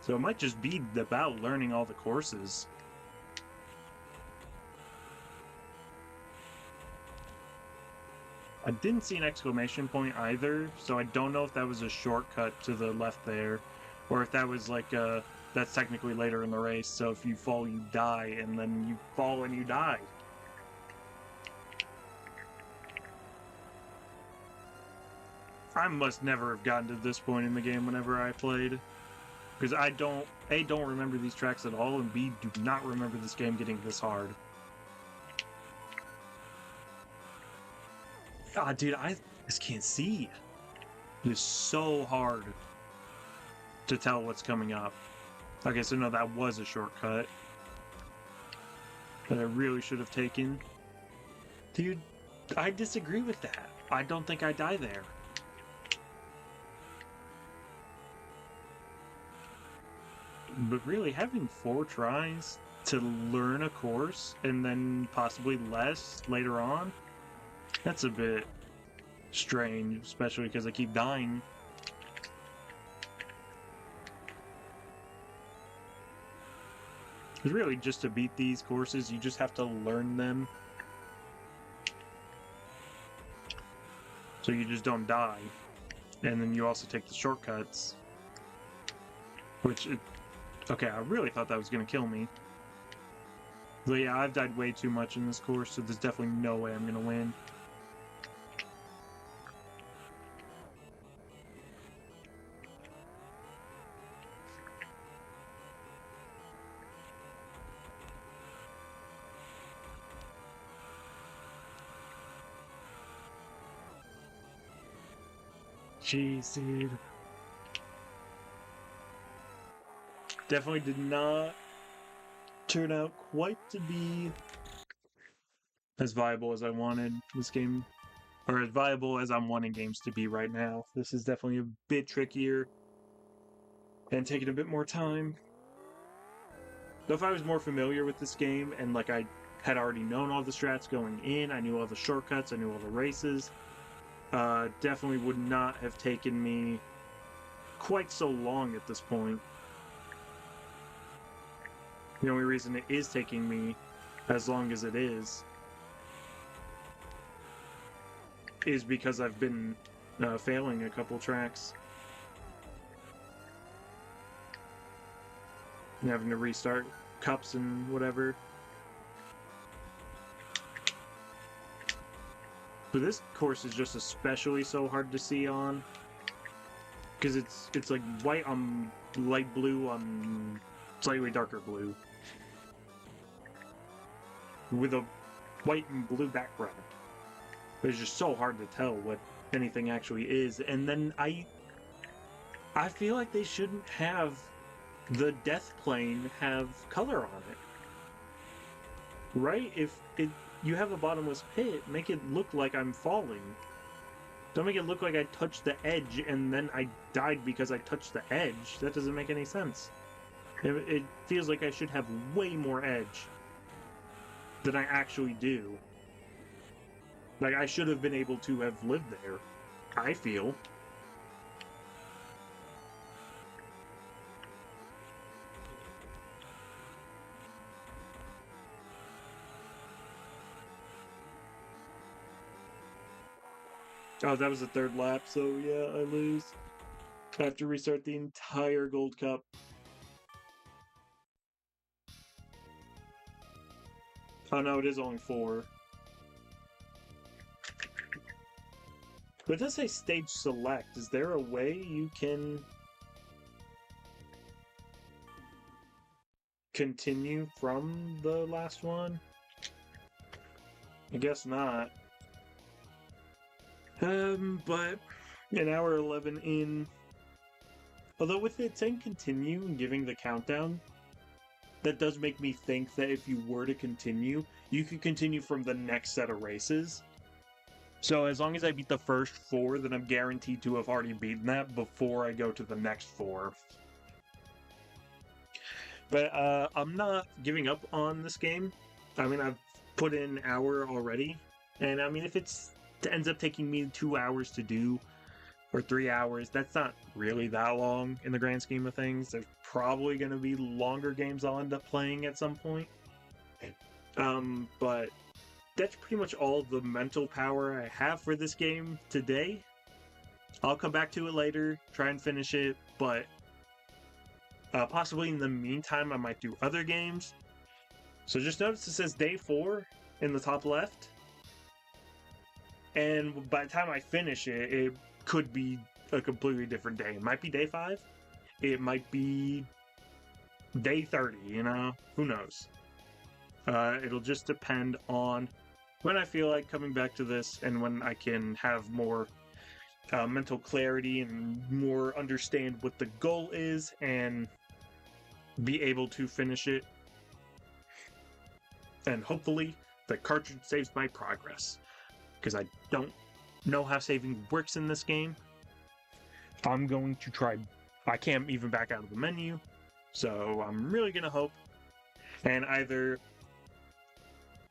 So it might just be about learning all the courses. I didn't see an exclamation point either, so I don't know if that was a shortcut to the left there, or if that was like that's technically later in the race, so if you fall, you die, and then you fall and you die. I must never have gotten to this point in the game whenever I played, because I don't, A, don't remember these tracks at all, and B, do not remember this game getting this hard. Ah, dude, I just can't see. It is so hard to tell what's coming up. Okay, so no, that was a shortcut that I really should have taken. Dude, I disagree with that. I don't think I die there. But really, having 4 tries to learn a course and then possibly less later on, that's a bit strange, especially because I keep dying. Because really, just to beat these courses, you just have to learn them. So you just don't die. And then you also take the shortcuts. Which, Okay, I really thought that was going to kill me. But yeah, I've died way too much in this course, so there's definitely no way I'm going to win. Jeez, dude. Definitely did not turn out quite to be as viable as I wanted this game, or as viable as I'm wanting games to be right now. This is definitely a bit trickier and taking a bit more time. Though if I was more familiar with this game and like I had already known all the strats going in, I knew all the shortcuts, I knew all the races, definitely would not have taken me quite so long at this point. The only reason it is taking me as long as it is because I've been failing a couple tracks and having to restart cups and whatever. But this course is just especially so hard to see on because it's like white on light blue on slightly darker blue with a white and blue background. It's just so hard to tell what anything actually is. And then I feel like they shouldn't have the death plane have color on it. Right? If you have a bottomless pit, make it look like I'm falling. Don't make it look like I touched the edge and then I died because I touched the edge. That doesn't make any sense. It feels like I should have way more edge than I actually do. Like, I should have been able to have lived there, I feel. Oh, that was the third lap, so yeah, I lose. I have to restart the entire Gold Cup. Oh no, it is only 4. But it does say stage select. Is there a way you can continue from the last one? I guess not. But an hour 11 in. Although with it saying continue and giving the countdown, that does make me think that if you were to continue, you could continue from the next set of races. So as long as I beat the first 4, then I'm guaranteed to have already beaten that before I go to the next 4. But I'm not giving up on this game. I mean, I've put in an hour already, and I mean, if it ends up taking me 2 hours to do, or 3 hours, that's not really that long in the grand scheme of things. There's probably going to be longer games I'll end up playing at some point. But that's pretty much all the mental power I have for this game today. I'll come back to it later, try and finish it, but possibly in the meantime, I might do other games. So just notice it says day 4 in the top left. And by the time I finish it, it could be a completely different day. It might be day 5. It might be day 30, you know? Who knows? It'll just depend on when I feel like coming back to this and when I can have more mental clarity and more understand what the goal is and be able to finish it. And hopefully the cartridge saves my progress, because I don't know how saving works in this game. I'm going to try. I can't even back out of the menu, so I'm really going to hope. And either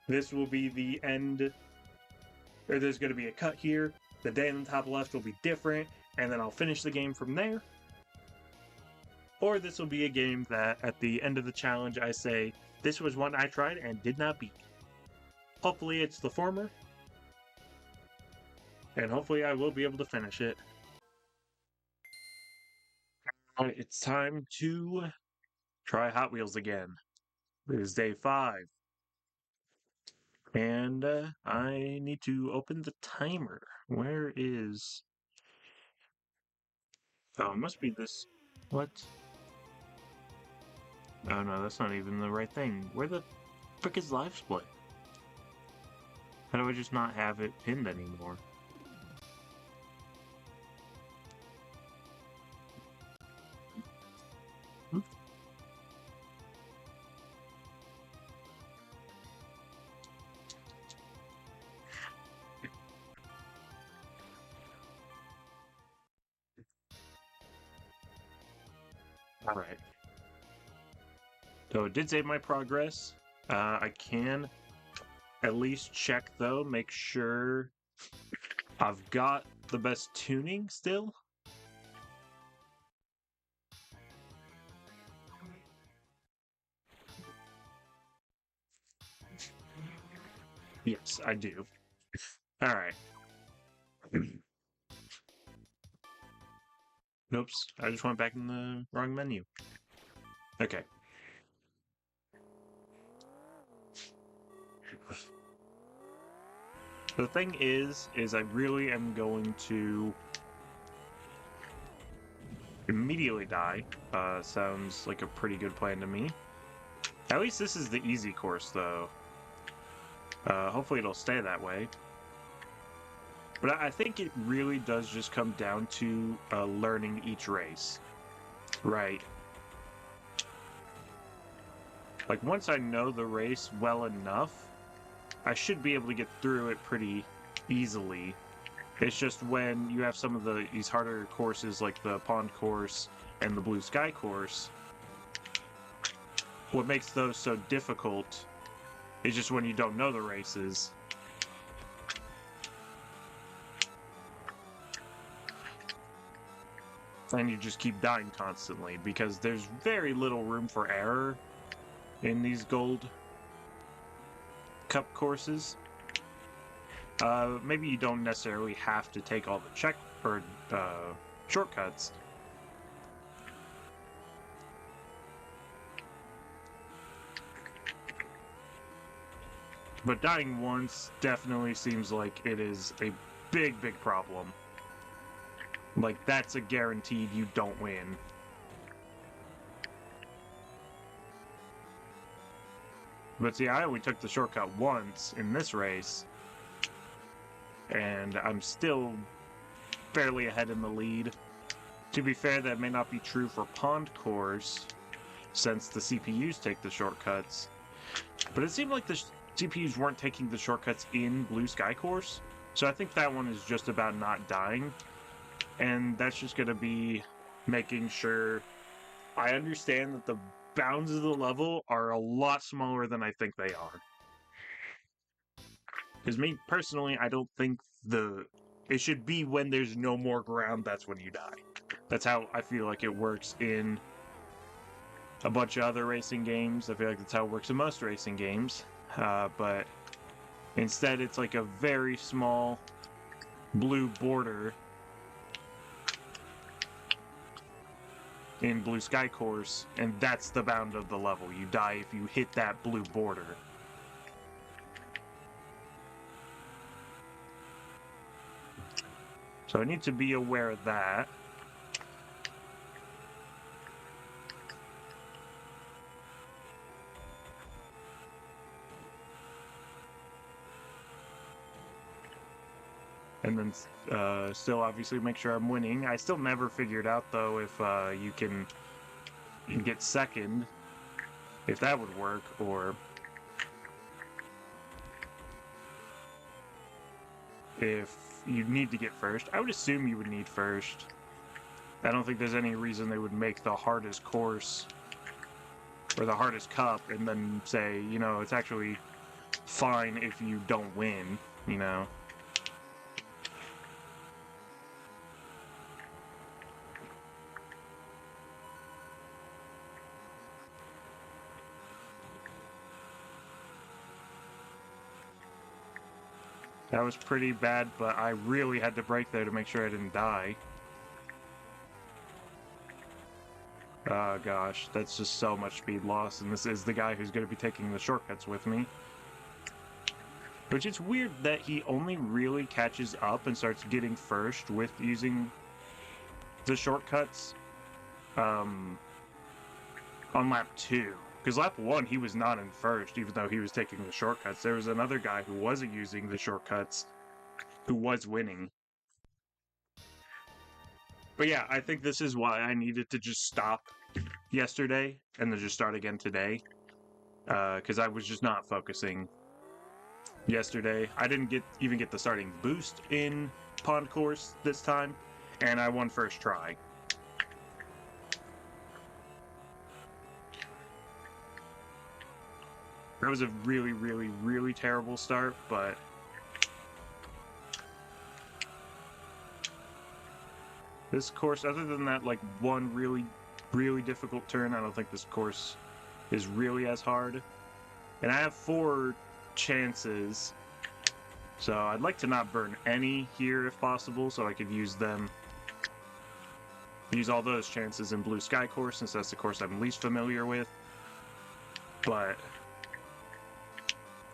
this will be the end, or there's going to be a cut here, the day in the top left will be different, and then I'll finish the game from there. Or this will be a game that at the end of the challenge I say, this was one I tried and did not beat. Hopefully it's the former, and hopefully I will be able to finish it. Alright, it's time to Try Hot Wheels again. It is day 5. And I need to open the timer. Where is... Oh, it must be this... What? Oh no, that's not even the right thing. Where the frick is Live Split? How do I just not have it pinned anymore? Hmm? Alright. So it did save my progress. I can at least check though, make sure I've got the best tuning still. Yes, I do. Alright. Oops, I just went back in the wrong menu. Okay. The thing is I really am going to immediately die. Sounds like a pretty good plan to me. At least this is the easy course, though. Hopefully it'll stay that way. But I think it really does just come down to learning each race. Right. Like, once I know the race well enough, I should be able to get through it pretty easily. It's just when you have some of these harder courses, like the Pond course and the Blue Sky course, what makes those so difficult is just when you don't know the races. And you just keep dying constantly, because there's very little room for error in these Gold Cup courses. Maybe you don't necessarily have to take all the shortcuts. But dying once definitely seems like it is a big, big problem. Like, that's a guaranteed you don't win. But see, I only took the shortcut once in this race, and I'm still fairly ahead in the lead. To be fair, that may not be true for Pond Course, since the CPUs take the shortcuts. But it seemed like the CPUs weren't taking the shortcuts in Blue Sky Course, so I think that one is just about not dying. And that's just going to be making sure I understand that the bounds of the level are a lot smaller than I think they are. Because me, personally, I don't think it should be when there's no more ground, that's when you die. That's how I feel like it works in a bunch of other racing games. I feel like that's how it works in most racing games. But instead, it's like a very small blue border in Blue Sky Course, and that's the bound of the level. You die if you hit that blue border. So I need to be aware of that. And then still obviously make sure I'm winning. I still never figured out, though, if you can get second, if that would work, or if you need to get first. I would assume you would need first. I don't think there's any reason they would make the hardest course or the hardest cup and then say, you know, it's actually fine if you don't win, you know. That was pretty bad, but I really had to brake there to make sure I didn't die. Oh gosh, that's just so much speed loss, and this is the guy who's going to be taking the shortcuts with me. Which is weird that he only really catches up and starts getting first with using the shortcuts on lap 2. Because lap 1, he was not in first, even though he was taking the shortcuts. There was another guy who wasn't using the shortcuts who was winning. But yeah, I think this is why I needed to just stop yesterday and then just start again today. Because I was just not focusing yesterday. I didn't even get the starting boost in Pond Course this time, and I won first try. That was a really, really, really terrible start, but this course, other than that, like, one really, really difficult turn, I don't think this course is really as hard. And I have 4 chances, so I'd like to not burn any here if possible, so I could use all those chances in Blue Sky Course, since that's the course I'm least familiar with. But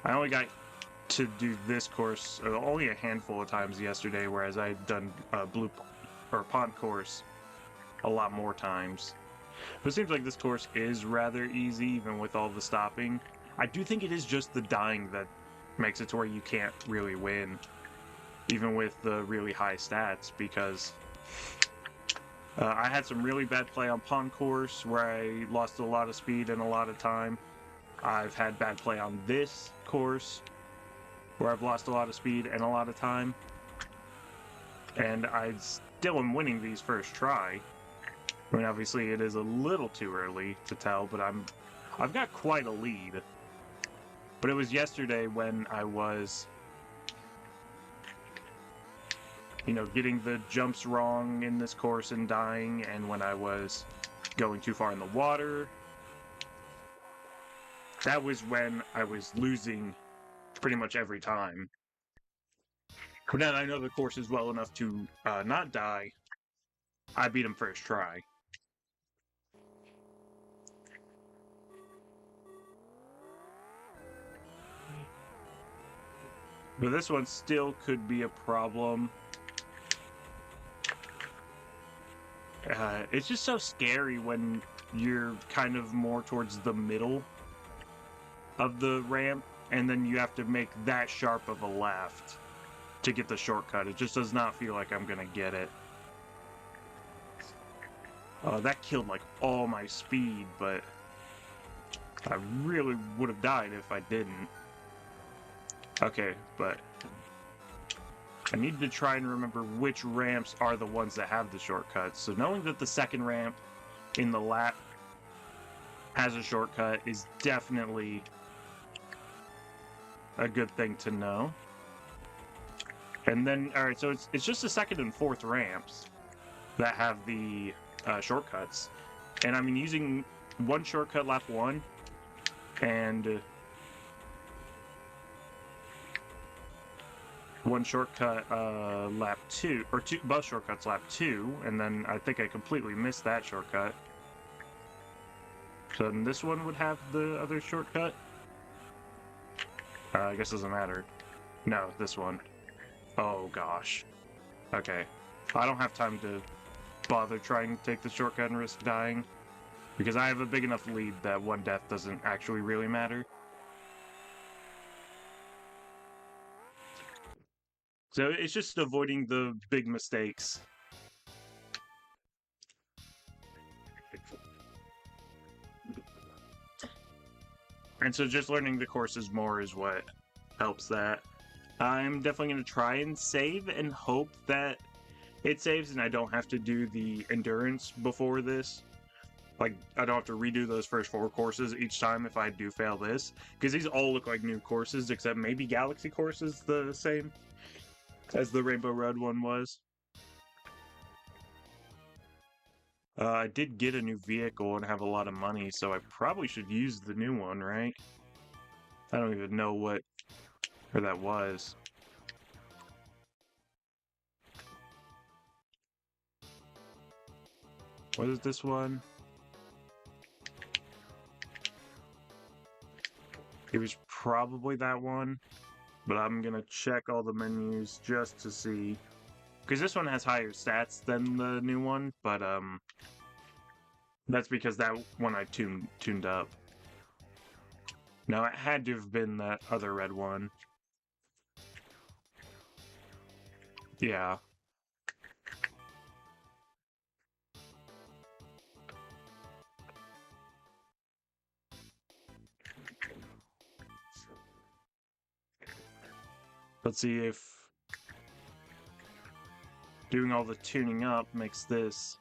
I only got to do this course only a handful of times yesterday, whereas I had done Pond Course a lot more times. But it seems like this course is rather easy, even with all the stopping. I do think it is just the dying that makes it to where you can't really win, even with the really high stats, because I had some really bad play on Pond Course where I lost a lot of speed and a lot of time. I've had bad play on this course where I've lost a lot of speed and a lot of time. And I still am winning these first try. I mean, obviously it is a little too early to tell, but I've got quite a lead. But it was yesterday when I was, getting the jumps wrong in this course and dying, and when I was going too far in the water. That was when I was losing pretty much every time. But now that I know the course is well enough to not die, I beat him first try. But this one still could be a problem. It's just so scary when you're kind of more towards the middle of the ramp, and then you have to make that sharp of a left to get the shortcut. It just does not feel like I'm gonna get it. That killed like all my speed, but I really would have died if I didn't. Okay, but I need to try and remember which ramps are the ones that have the shortcuts. So knowing that the second ramp in the lap has a shortcut is definitely a good thing to know. And then, all right, so it's just the second and fourth ramps that have the shortcuts. And I'm using one shortcut lap 1 and one shortcut lap 2, or both shortcuts lap 2, and then I think I completely missed that shortcut. So then this one would have the other shortcut? I guess it doesn't matter. No, this one. Oh gosh. Okay. I don't have time to bother trying to take the shortcut and risk dying, because I have a big enough lead that one death doesn't actually really matter. So it's just avoiding the big mistakes. And so just learning the courses more is what helps that. I'm definitely going to try and save and hope that it saves and I don't have to do the endurance before this. Like, I don't have to redo those first 4 courses each time if I do fail this. Because these all look like new courses, except maybe Galaxy Course is the same as the Rainbow Road one was. I did get a new vehicle and have a lot of money, so I probably should use the new one, right? I don't even know where that was. What is this one? It was probably that one, but I'm gonna check all the menus just to see. Because this one has higher stats than the new one, but that's because that one I tuned up. No, it had to have been that other red one. Yeah. Let's see if doing all the tuning up makes this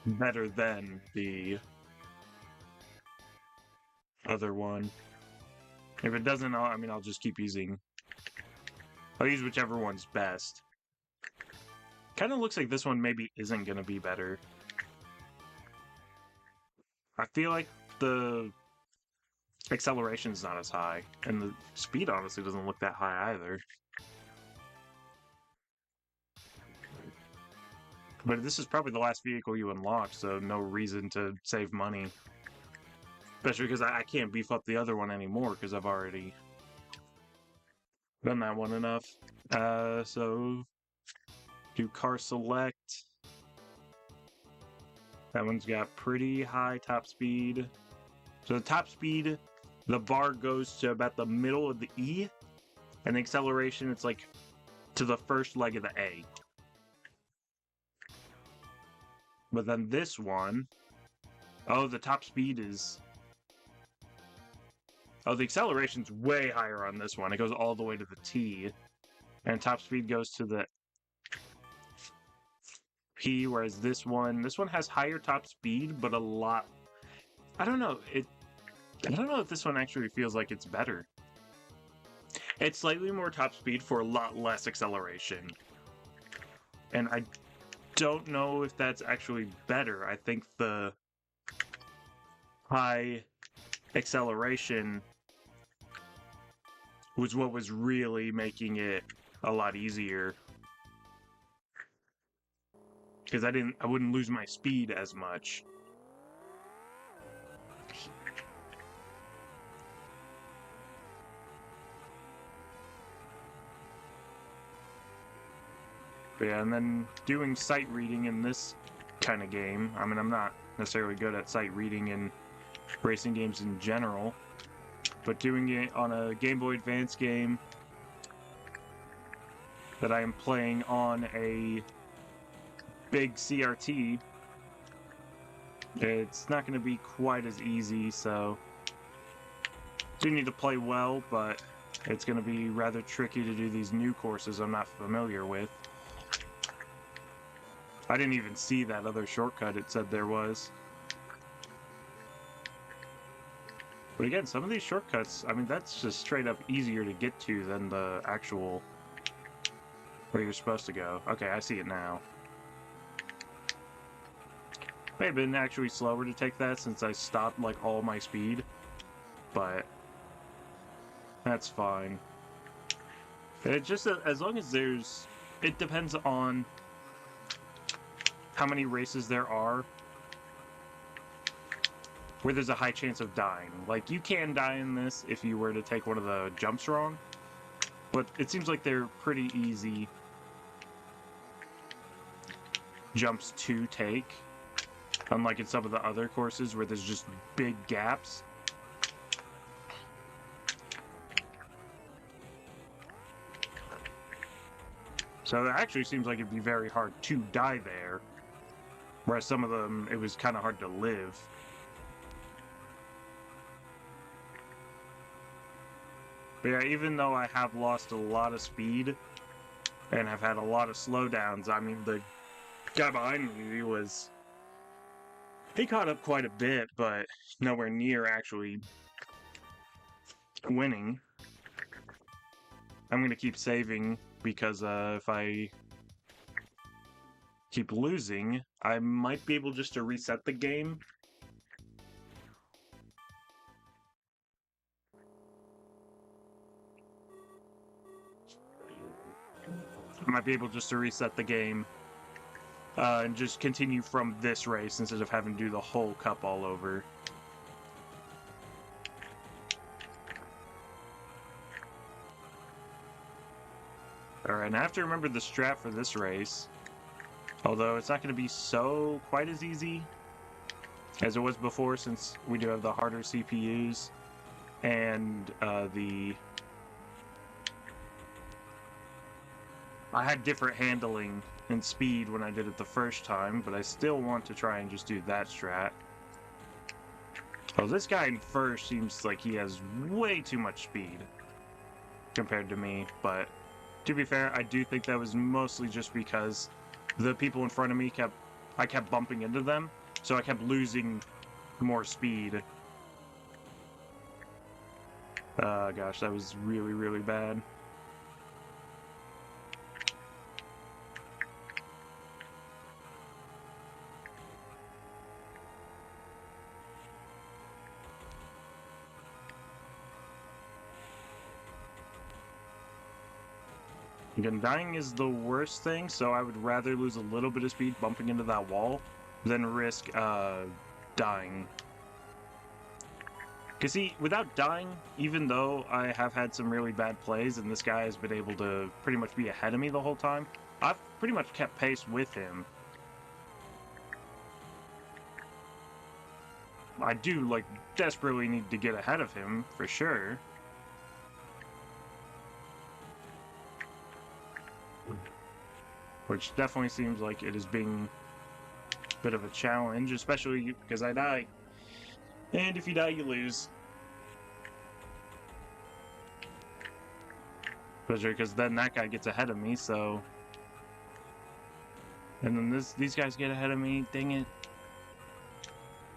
better than the other one. If it doesn't, I'll just keep using. I'll use whichever one's best. Kind of looks like this one maybe isn't going to be better. I feel like the acceleration's not as high, and the speed honestly doesn't look that high either. But this is probably the last vehicle you unlock, so no reason to save money. Especially because I can't beef up the other one anymore because I've already done that one enough. So do car select. That one's got pretty high top speed. So the top speed, the bar goes to about the middle of the E, and the acceleration, it's like to the first leg of the A. But then this one, oh, the top speed is... Oh, the acceleration's way higher on this one. It goes all the way to the T. And top speed goes to the P, whereas this one has higher top speed, but a lot... I don't know if this one actually feels like it's better. It's slightly more top speed for a lot less acceleration. And I don't know if that's actually better. I think the high acceleration was what was really making it a lot easier. Because I wouldn't lose my speed as much. But yeah, and then doing sight reading in this kind of game. I mean, I'm not necessarily good at sight reading in racing games in general, but doing it on a Game Boy Advance game that I am playing on a big CRT, it's not going to be quite as easy, so do need to play well, but it's going to be rather tricky to do these new courses I'm not familiar with. I didn't even see that other shortcut it said there was. But again, some of these shortcuts, I mean, that's just straight up easier to get to than the actual where you're supposed to go. Okay, I see it now. May have been actually slower to take that since I stopped like all my speed, but that's fine. It just, as long as there's, it depends on how many races there are where there's a high chance of dying. Like, you can die in this if you were to take one of the jumps wrong, but it seems like they're pretty easy jumps to take, unlike in some of the other courses where there's just big gaps. So it actually seems like it'd be very hard to die there, whereas some of them, it was kind of hard to live. But yeah, even though I have lost a lot of speed and have had a lot of slowdowns, I mean, the guy behind me he caught up quite a bit, but nowhere near actually winning. I'm going to keep saving because if I keep losing, I might be able just to reset the game. I might be able just to reset the game and just continue from this race instead of having to do the whole cup all over. Alright, and I have to remember the strat for this race. Although it's not going to be so quite as easy as it was before, since we do have the harder CPUs and I had different handling and speed when I did it the first time, but I still want to try and just do that strat. Oh, this guy in first seems like he has way too much speed compared to me, but to be fair, I do think that was mostly just because the people in front of me I kept bumping into them, so I kept losing more speed. Gosh, that was really, really bad. Again, dying is the worst thing, so I would rather lose a little bit of speed bumping into that wall than risk dying. Because see, without dying, even though I have had some really bad plays and this guy has been able to pretty much be ahead of me the whole time, I've pretty much kept pace with him. I do, like, desperately need to get ahead of him, for sure. Which definitely seems like it is being a bit of a challenge, especially because I die. And if you die, you lose. Especially because then that guy gets ahead of me, so... And then these guys get ahead of me, dang it.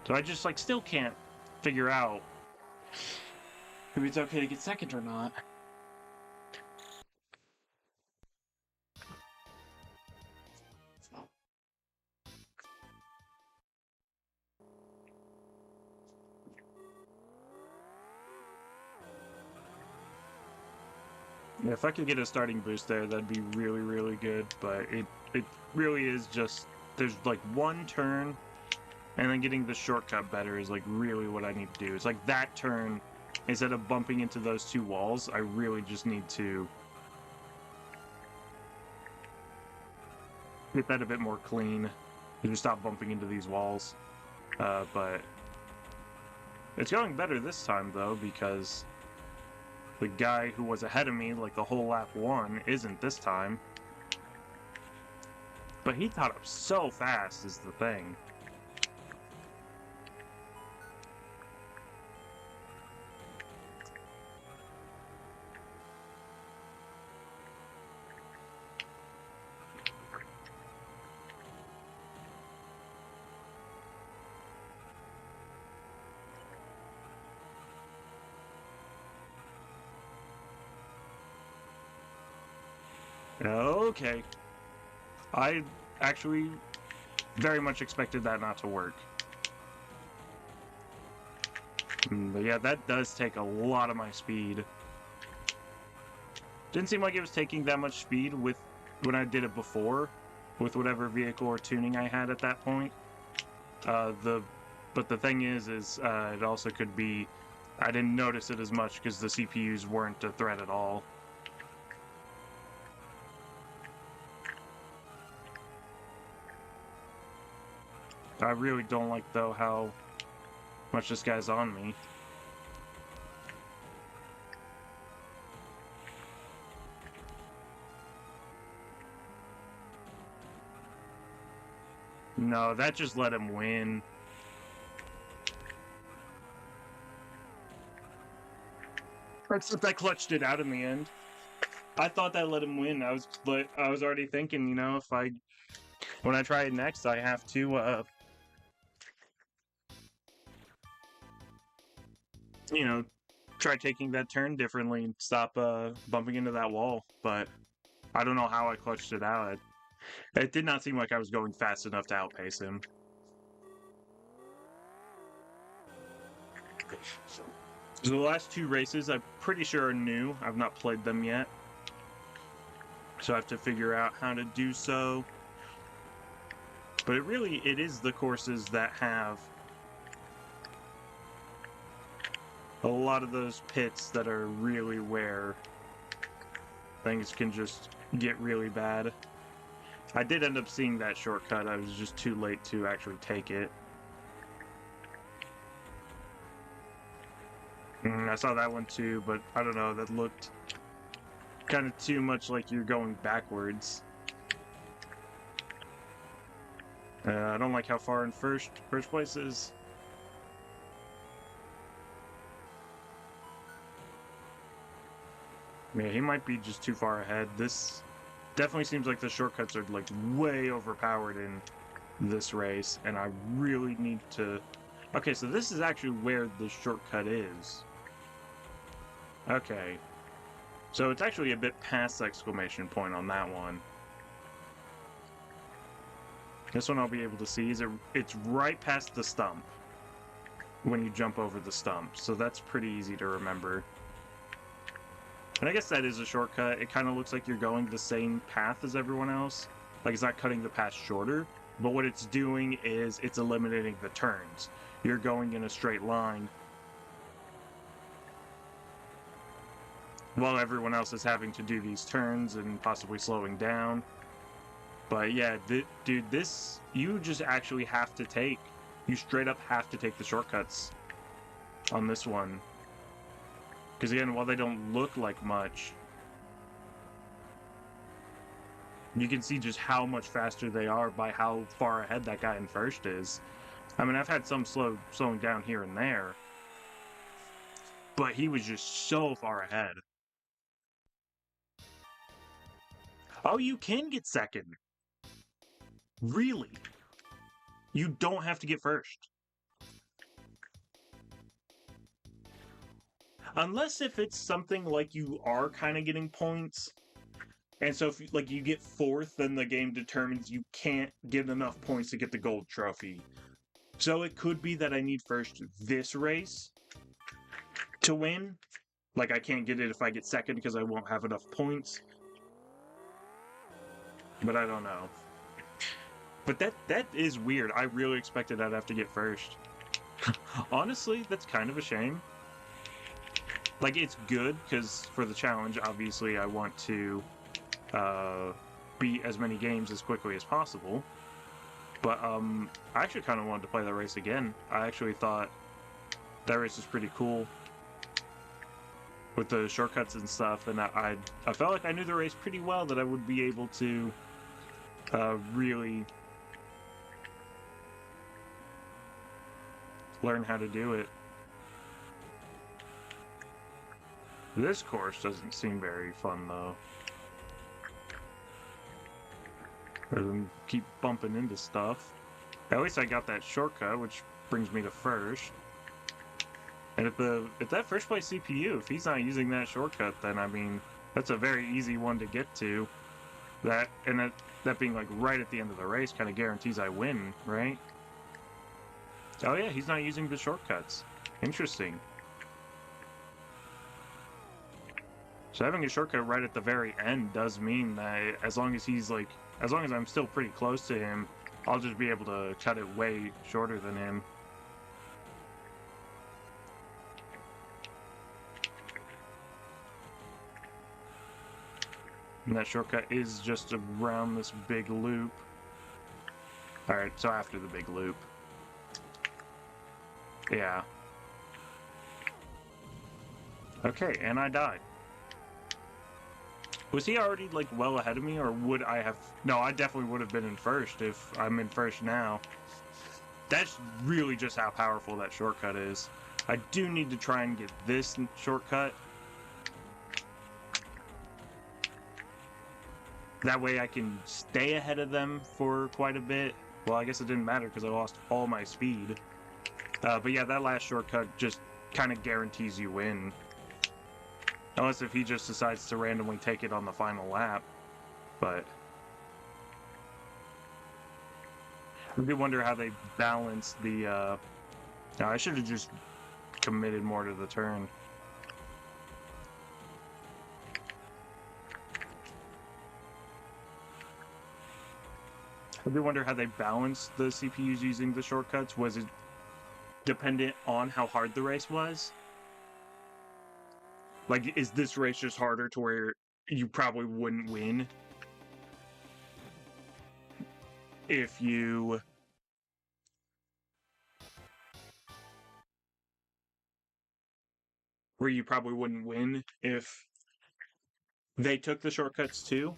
So I just, like, still can't figure out if it's okay to get second or not. Yeah, if I could get a starting boost there, that'd be really, really good, but it really is just... There's, like, one turn, and then getting the shortcut better is, like, really what I need to do. It's like that turn, instead of bumping into those two walls, I really just need to get that a bit more clean. Just stop bumping into these walls. But it's going better this time, though, because the guy who was ahead of me, like, the whole lap one, isn't this time. But he caught up so fast, is the thing. Okay. I actually very much expected that not to work. But yeah, that does take a lot of my speed. Didn't seem like it was taking that much speed with when I did it before, with whatever vehicle or tuning I had at that point. But the thing is it also could be I didn't notice it as much because the CPUs weren't a threat at all. I really don't like, though, how much this guy's on me. No, that just let him win. Except I clutched it out in the end. I thought that let him win. I was already thinking, you know, when I try it next, I have to, you know, try taking that turn differently and stop bumping into that wall. But I don't know how I clutched it out. It did not seem like I was going fast enough to outpace him. So the last two races, I'm pretty sure are new. I've not played them yet. So I have to figure out how to do so. But it is the courses that have a lot of those pits that are really where things can just get really bad. I did end up seeing that shortcut. I was just too late to actually take it. I saw that one too, but I don't know, that looked kind of too much like you're going backwards. I don't like how far in first place is. Yeah, he might be just too far ahead. This definitely seems like the shortcuts are like way overpowered in this race, and I really need to... Okay, so this is actually where the shortcut is. Okay. So it's actually a bit past the exclamation point on that one. This one I'll be able to see. It's right past the stump when you jump over the stump, so that's pretty easy to remember. And I guess that is a shortcut. It kind of looks like you're going the same path as everyone else. Like, it's not cutting the path shorter, but what it's doing is it's eliminating the turns. You're going in a straight line while everyone else is having to do these turns and possibly slowing down. But yeah, dude, this, you just actually have to take, you straight up have to take the shortcuts on this one. Because again, while they don't look like much, you can see just how much faster they are by how far ahead that guy in first is. I mean, I've had some slowing down here and there, but he was just so far ahead. Oh, you can get second. Really? You don't have to get first. Unless if it's something like you are kind of getting points, and so if like you get fourth, then the game determines you can't get enough points to get the gold trophy. So it could be that I need first this race to win. Like, I can't get it if I get second because I won't have enough points. But I don't know. But that is weird. I really expected I'd have to get first. Honestly, that's kind of a shame. Like, it's good, because for the challenge, obviously, I want to beat as many games as quickly as possible. But I actually kind of wanted to play that race again. I actually thought that race was pretty cool with the shortcuts and stuff, and I felt like I knew the race pretty well, that I would be able to really learn how to do it. This course doesn't seem very fun, though. Rather than keep bumping into stuff. At least I got that shortcut, which brings me to first. And if that first place CPU, if he's not using that shortcut, then I mean, that's a very easy one to get to. That being like right at the end of the race kind of guarantees I win, right? Oh yeah, he's not using the shortcuts. Interesting. So having a shortcut right at the very end does mean that as long as I'm still pretty close to him, I'll just be able to cut it way shorter than him. And that shortcut is just around this big loop. Alright, so after the big loop. Yeah. Okay, and I died. Was he already, like, well ahead of me, or would I have... No, I definitely would have been in first if I'm in first now. That's really just how powerful that shortcut is. I do need to try and get this shortcut. That way I can stay ahead of them for quite a bit. Well, I guess it didn't matter because I lost all my speed. But yeah, that last shortcut just kind of guarantees you win. Unless if he just decides to randomly take it on the final lap. But I do wonder how they balance the... I should have just committed more to the turn. I do wonder how they balanced the CPUs using the shortcuts. Was it dependent on how hard the race was? Like, is this race just harder to where you probably wouldn't win if you... Where you probably wouldn't win if they took the shortcuts too?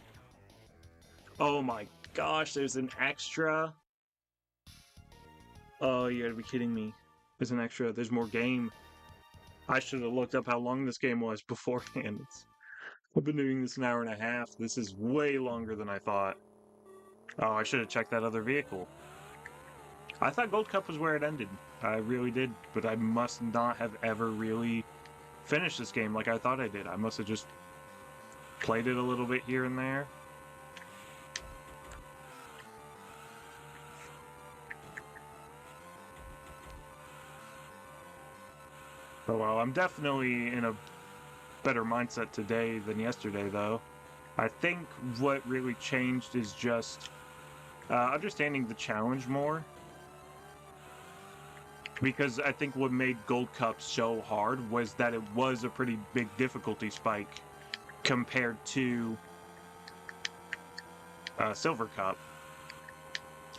Oh my gosh, there's an extra. Oh, you gotta be kidding me. There's an extra. There's more game. I should have looked up how long this game was beforehand. I've been doing this an hour and a half. This is way longer than I thought. Oh, I should have checked that other vehicle. I thought Gold Cup was where it ended. I really did, but I must not have ever really finished this game like I thought I did. I must have just played it a little bit here and there. Oh well, I'm definitely in a better mindset today than yesterday, though. I think what really changed is just understanding the challenge more. Because I think what made Gold Cup so hard was that it was a pretty big difficulty spike compared to Silver Cup.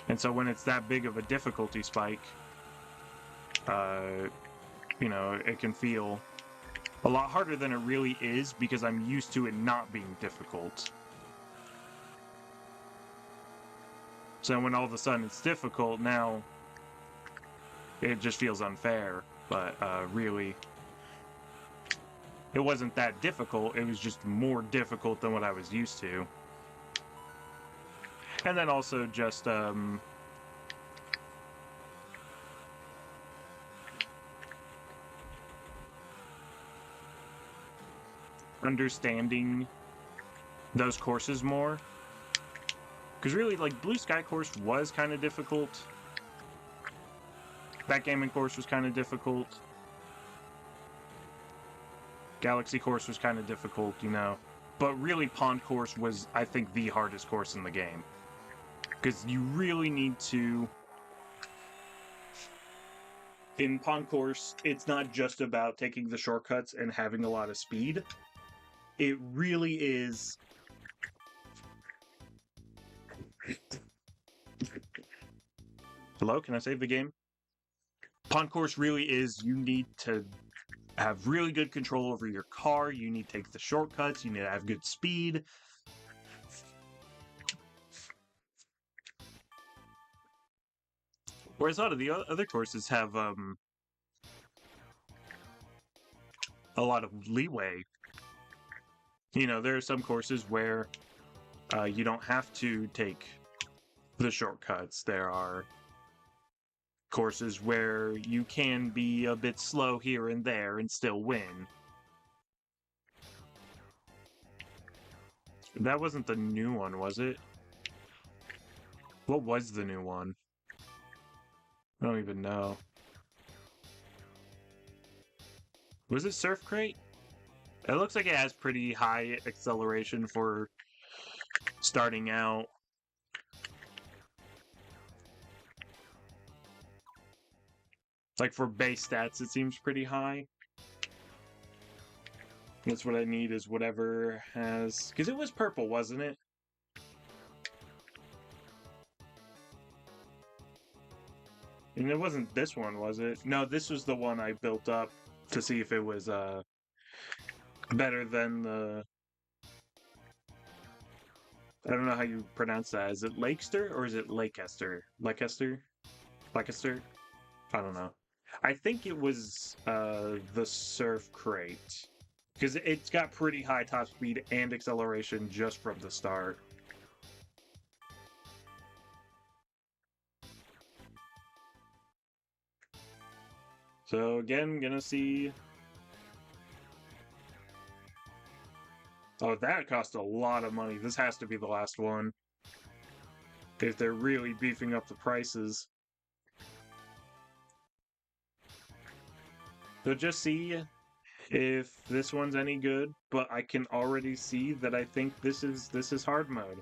And so when it's that big of a difficulty spike, you know, it can feel a lot harder than it really is because I'm used to it not being difficult. So when all of a sudden it's difficult, now it just feels unfair. But really, it wasn't that difficult. It was just more difficult than what I was used to. And then also just understanding those courses more. Because really, like, Blue Sky course was kind of difficult. Backgammon course was kind of difficult. Galaxy course was kind of difficult, you know. But really, Pond course was, I think, the hardest course in the game. Because you really need to... In Pond course, it's not just about taking the shortcuts and having a lot of speed. It really is... Hello, can I save the game? Pond course really is, you need to have really good control over your car, you need to take the shortcuts, you need to have good speed. Whereas a lot of the other courses have a lot of leeway. You know, there are some courses where you don't have to take the shortcuts. There are courses where you can be a bit slow here and there and still win. That wasn't the new one, was it? What was the new one? I don't even know. Was it Surf Crate? It looks like it has pretty high acceleration for starting out. Like for base stats, it seems pretty high. That's what I need is whatever has... Because it was purple, wasn't it? And it wasn't this one, was it? No, this was the one I built up to see if it was better than the... I don't know how you pronounce that. Is it Lakester or is it Leicester? Leicester? Leicester? I don't know. I think it was the Surf Crate. Because it's got pretty high top speed and acceleration just from the start. So again, gonna see... Oh, that cost a lot of money. This has to be the last one. If they're really beefing up the prices. So just see if this one's any good, but I can already see that I think this is hard mode.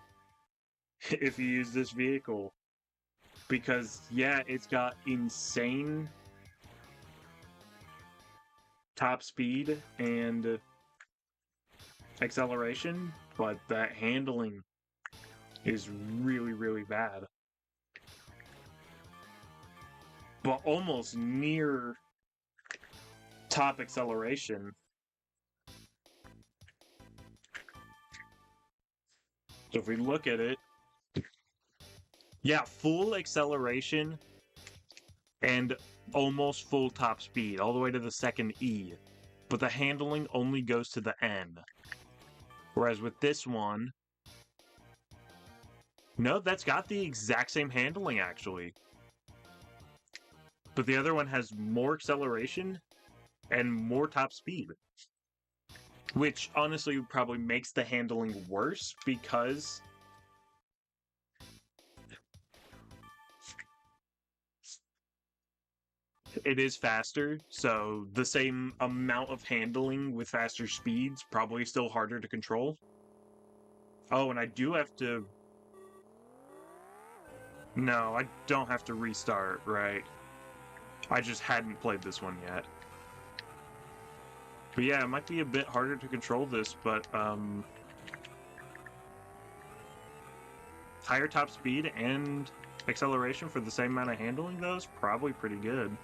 if you use this vehicle. Because, yeah, it's got insane top speed and acceleration, but that handling is really, really bad. But almost near top acceleration. So if we look at it, yeah, full acceleration and almost full top speed, all the way to the second E. But the handling only goes to the N. Whereas with this one, no, that's got the exact same handling actually. But the other one has more acceleration and more top speed. Which honestly probably makes the handling worse because it is faster, so the same amount of handling with faster speeds, probably still harder to control. Oh, and I do have to... No, I don't have to restart, right? I just hadn't played this one yet. But yeah, it might be a bit harder to control this, but higher top speed and acceleration for the same amount of handling, though, is probably pretty good.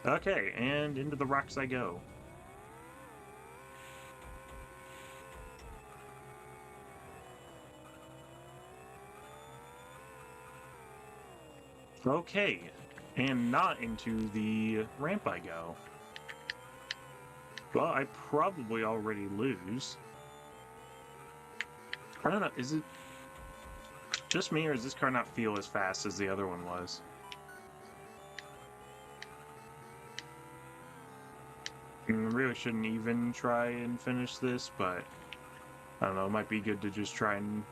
Okay, and into the rocks I go. Okay, and not into the ramp I go. Well, I probably already lose. I don't know, is it just me, or does this car not feel as fast as the other one was? I really shouldn't even try and finish this, but I don't know, it might be good to just try and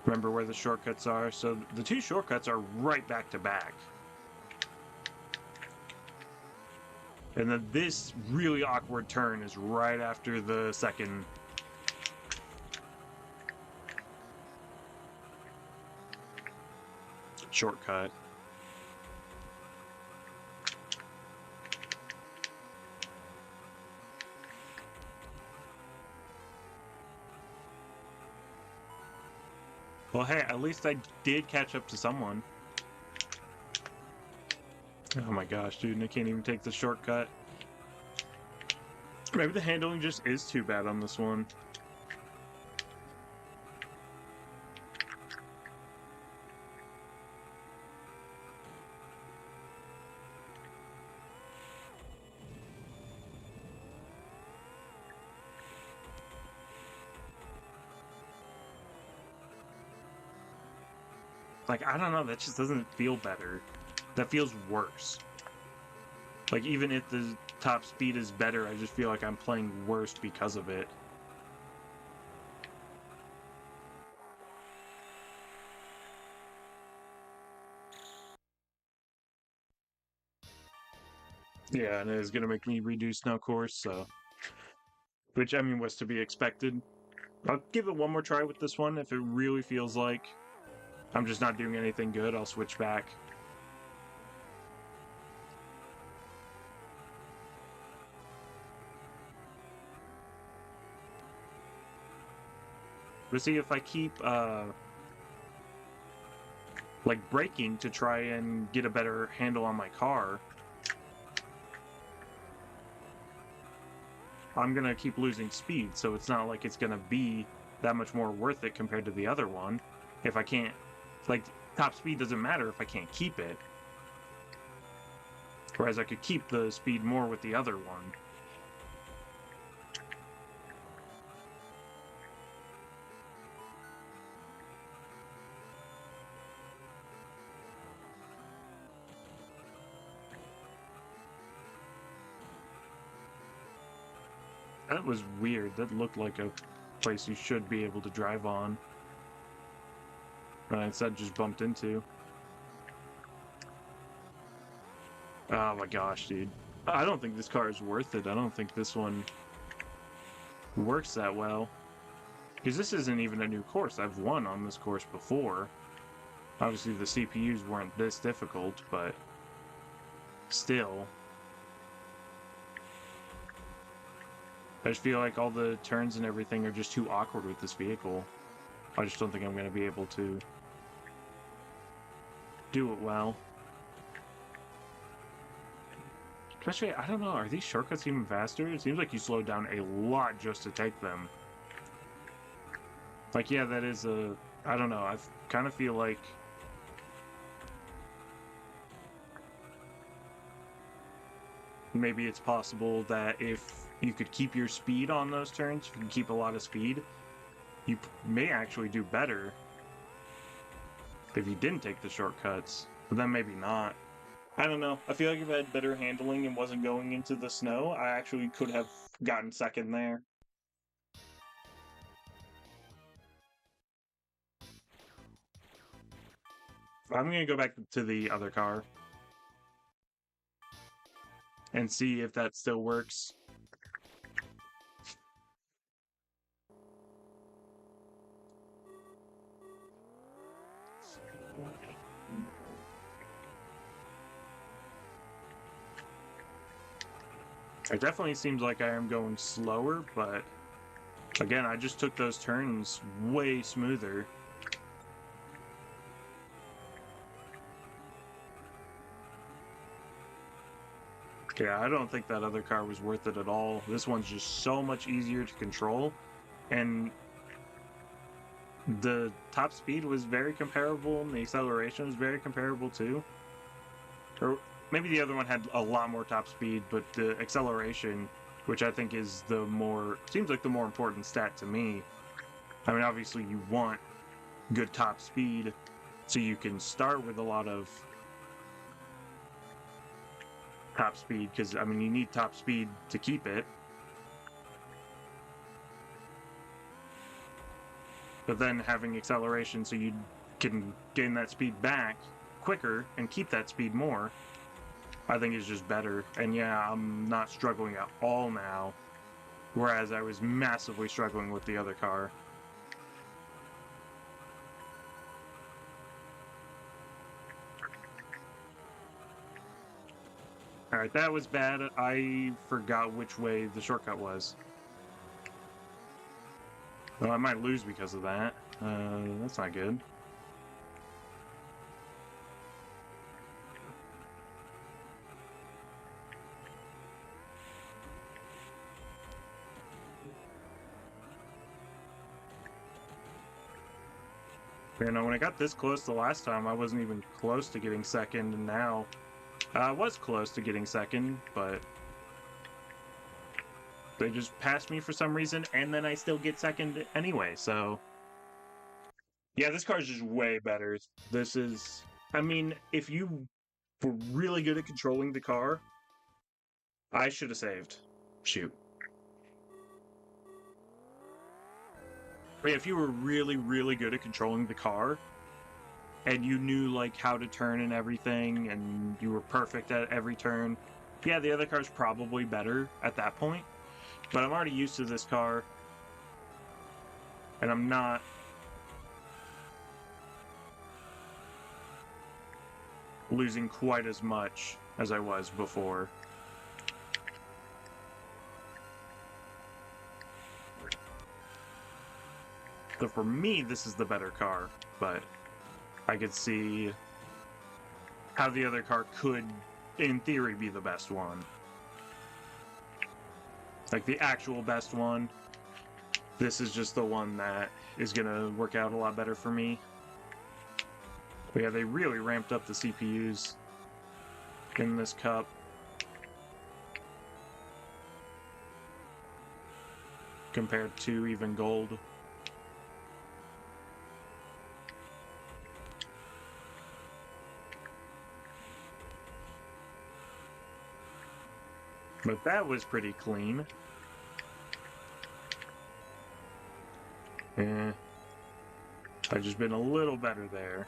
remember where the shortcuts are. So the two shortcuts are right back to back. And then this really awkward turn is right after the second. Shortcut. Well, hey, at least I did catch up to someone. Oh my gosh, dude, I can't even take the shortcut. Maybe the handling just is too bad on this one. Like, I don't know, that just doesn't feel better. That feels worse. Like, even if the top speed is better, I just feel like I'm playing worse because of it. Yeah, and it is going to make me redo Snow Course, so... Which, I mean, was to be expected. I'll give it one more try with this one. If it really feels like I'm just not doing anything good, I'll switch back. But see, if I keep, like, braking to try and get a better handle on my car, I'm gonna keep losing speed, so it's not like it's gonna be that much more worth it compared to the other one. If I can't, like, top speed doesn't matter if I can't keep it. Whereas I could keep the speed more with the other one. That was weird. That looked like a place you should be able to drive on. But instead just bumped into. Oh my gosh, dude. I don't think this car is worth it. I don't think this one works that well. Because this isn't even a new course. I've won on this course before. Obviously, the CPUs weren't this difficult, but still. I just feel like all the turns and everything are just too awkward with this vehicle. I just don't think I'm going to be able to do it well. Especially, I don't know, are these shortcuts even faster? It seems like you slowed down a lot just to take them. Like, yeah, that is a... I don't know, I kind of feel like... maybe it's possible that if you could keep your speed on those turns, if you can keep a lot of speed, you may actually do better if you didn't take the shortcuts. But then maybe not. I don't know. I feel like if I had better handling and wasn't going into the snow, I actually could have gotten second there. I'm going to go back to the other car and see if that still works. It definitely seems like I am going slower, but again, I just took those turns way smoother. Yeah, I don't think that other car was worth it at all. This one's just so much easier to control, and the top speed was very comparable, and the acceleration was very comparable too. Or maybe the other one had a lot more top speed, but the acceleration, which I think is the more... seems like the more important stat to me. I mean, obviously you want good top speed, so you can start with a lot of top speed, because, I mean, you need top speed to keep it. But then having acceleration so you can gain that speed back quicker and keep that speed more, I think is just better. And yeah, I'm not struggling at all now, whereas I was massively struggling with the other car. Alright, that was bad. I forgot which way the shortcut was. Well, I might lose because of that. That's not good. You know, when I got this close the last time, I wasn't even close to getting second, and now I was close to getting second, but they just passed me for some reason, and then I still get second anyway, so... yeah, this car is just way better. This is... I mean, if you were really good at controlling the car, I should have saved. Shoot. If you were really, really good at controlling the car, and you knew, like, how to turn and everything, and you were perfect at every turn, yeah, the other car's probably better at that point. But I'm already used to this car, and I'm not losing quite as much as I was before. So for me, this is the better car, but I could see how the other car could, in theory, be the best one. Like, the actual best one. This is just the one that is going to work out a lot better for me. But yeah, they really ramped up the CPUs in this cup. Compared to even gold. But that was pretty clean. I've just been a little better there.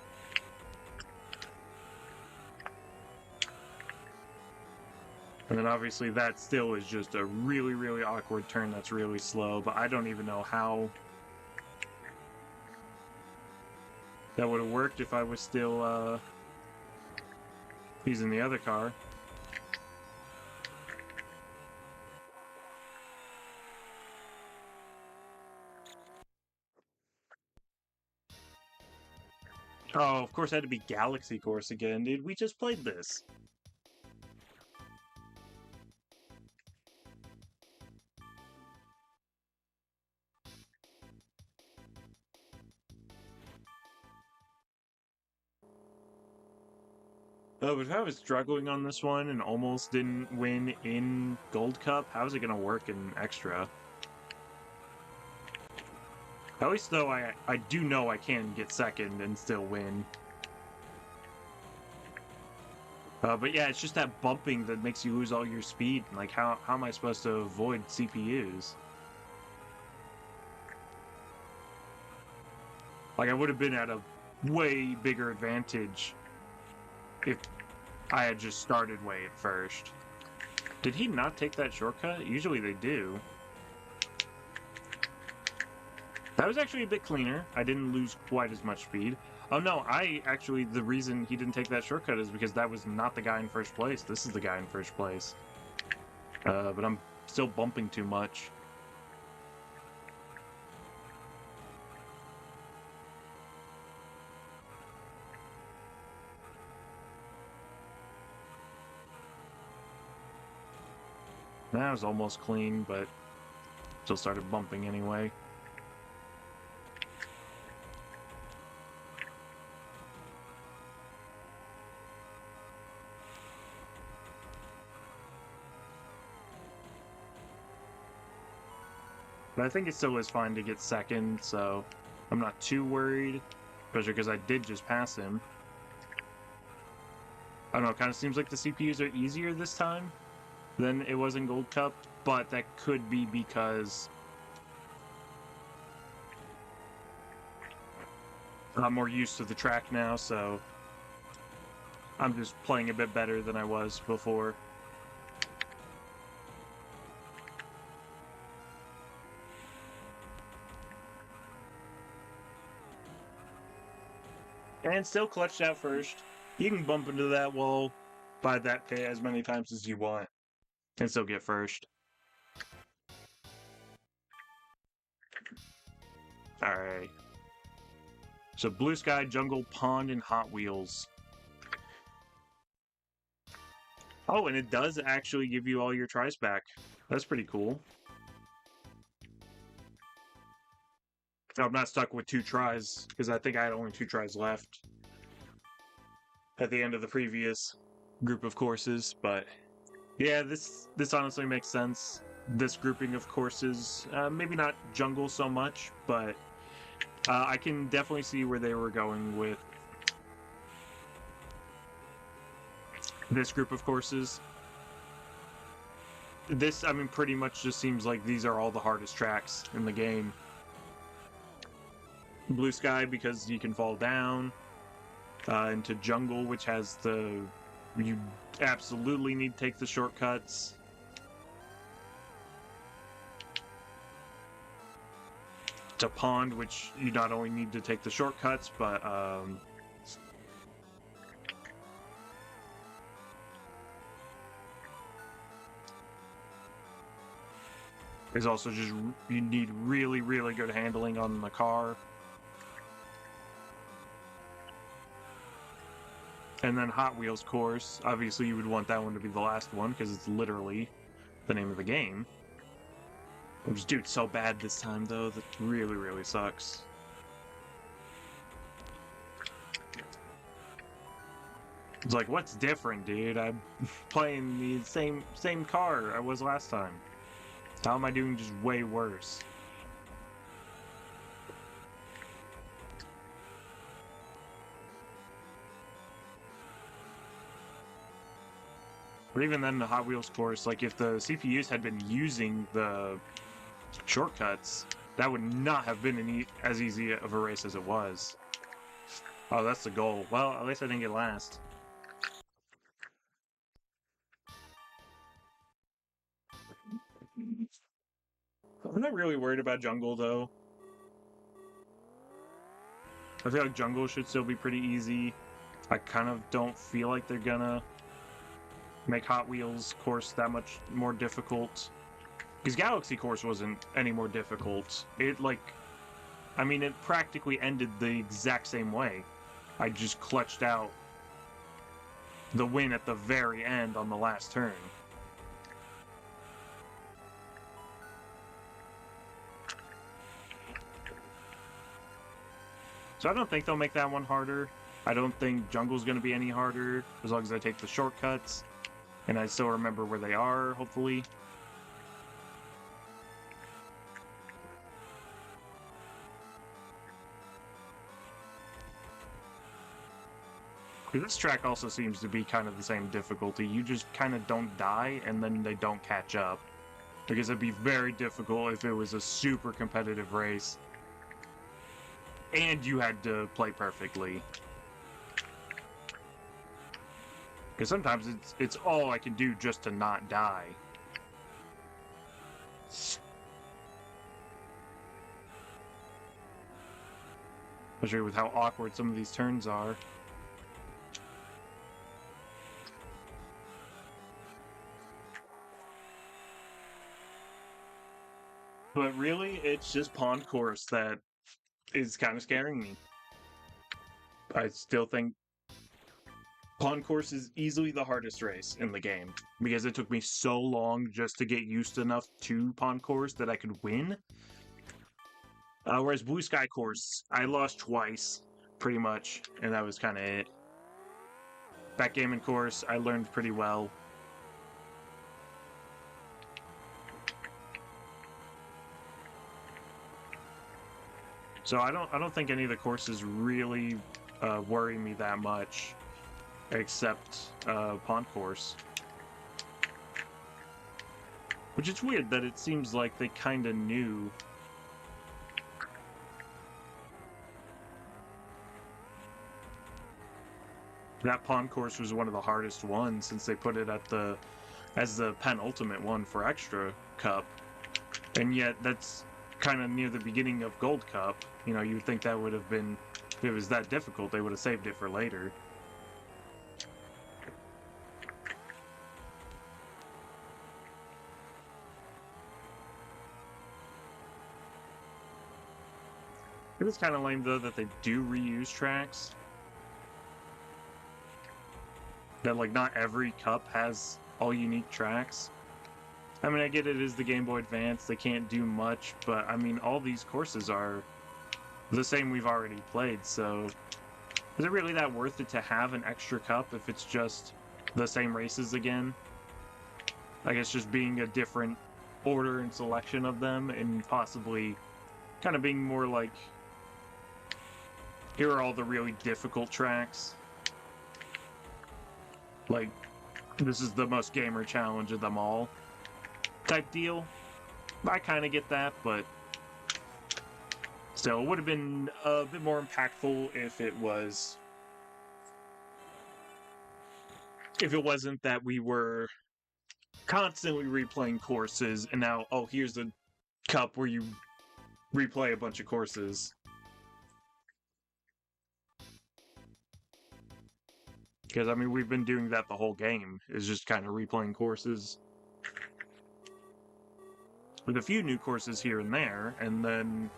And then obviously that still is just a really, really awkward turn that's really slow, but I don't even know how that would have worked if I was still using the other car. Oh, of course it had to be Galaxy Course again, dude. We just played this. Oh, but if I was struggling on this one and almost didn't win in Gold Cup, how's it gonna work in Extra? At least though I do know I can get second and still win. But yeah, it's just that bumping that makes you lose all your speed. Like, how am I supposed to avoid CPUs? Like, I would have been at a way bigger advantage if I had just started way at first. Did he not take that shortcut? Usually they do. That was actually a bit cleaner. I didn't lose quite as much speed. Oh no, the reason he didn't take that shortcut is because that was not the guy in first place. This is the guy in first place. But I'm still bumping too much. That was almost clean, but still started bumping anyway. But I think it still is fine to get second, so I'm not too worried, especially because I did just pass him. I don't know, it kind of seems like the CPUs are easier this time than it was in Gold Cup, but that could be because I'm more used to the track now, so I'm just playing a bit better than I was before. And still clutched out first. You can bump into that wall by that pit as many times as you want and still get first. Alright. So Blue Sky, Jungle, Pond, and Hot Wheels. Oh, and it does actually give you all your tries back. That's pretty cool. So I'm not stuck with 2 tries, because I think I had only 2 tries left at the end of the previous group of courses, but yeah, this honestly makes sense. This grouping of courses, maybe not Jungle so much, but I can definitely see where they were going with this group of courses. This, I mean, pretty much just seems like these are all the hardest tracks in the game. Blue Sky, because you can fall down, into Jungle, which has you absolutely need to take the shortcuts. To Pond, which you not only need to take the shortcuts, but is also just, you need really, really good handling on the car. And then Hot Wheels course, obviously you would want that one to be the last one, because it's literally the name of the game. Which, dude, so bad this time, though, that really, really sucks. It's like, what's different, dude? I'm playing the same car I was last time. How am I doing just way worse? But even then, the Hot Wheels course, like, if the CPUs had been using the shortcuts, that would not have been as easy of a race as it was. Oh, that's the goal. Well, at least I didn't get last. I'm not really worried about jungle, though. I feel like jungle should still be pretty easy. I kind of don't feel like they're gonna make Hot Wheels course that much more difficult. Because Galaxy course wasn't any more difficult. It, like... I mean, it practically ended the exact same way. I just clutched out the win at the very end on the last turn. So I don't think they'll make that one harder. I don't think Jungle's going to be any harder, as long as I take the shortcuts. And I still remember where they are, hopefully. This track also seems to be kind of the same difficulty. You just kind of don't die, and then they don't catch up. Because it'd be very difficult if it was a super competitive race. And you had to play perfectly. Because sometimes it's all I can do just to not die. Especially with how awkward some of these turns are. But really, it's just Pond Course that is kind of scaring me. I still think Pond Course is easily the hardest race in the game, because it took me so long just to get used enough to Pond Course that I could win. Whereas Blue Sky Course, I lost twice, pretty much, and that was kind of it. Backgammon Course, I learned pretty well. So I don't think any of the courses really worry me that much, except Pond Course. Which is weird that it seems like they kind of knew. That Pond Course was one of the hardest ones since they put it at as the penultimate one for Extra Cup. And yet that's kind of near the beginning of Gold Cup. You know, you would think that would have been, if it was that difficult, they would have saved it for later. It is kind of lame, though, that they do reuse tracks. That, like, not every cup has all unique tracks. I mean, I get it is the Game Boy Advance, they can't do much, but, I mean, all these courses are the same we've already played, so is it really that worth it to have an extra cup if it's just the same races again? I guess just being a different order and selection of them, and possibly kind of being more like, here are all the really difficult tracks. Like, this is the most gamer challenge of them all type deal. I kind of get that, but still, it would have been a bit more impactful if it was... if it wasn't that we were constantly replaying courses, and now, oh, here's a cup where you replay a bunch of courses. Because, I mean, we've been doing that the whole game, is just kind of replaying courses. With a few new courses here and there, and then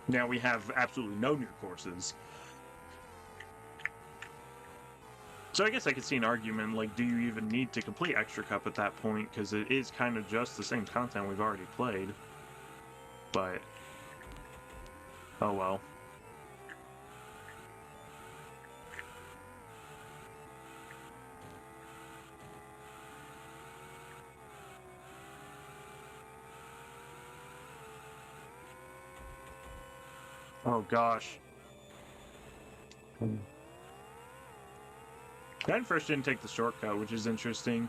now we have absolutely no new courses. So I guess I could see an argument, like, do you even need to complete Extra Cup at that point? Because it is kind of just the same content we've already played. But, oh well. Oh gosh. I first didn't take the shortcut, which is interesting.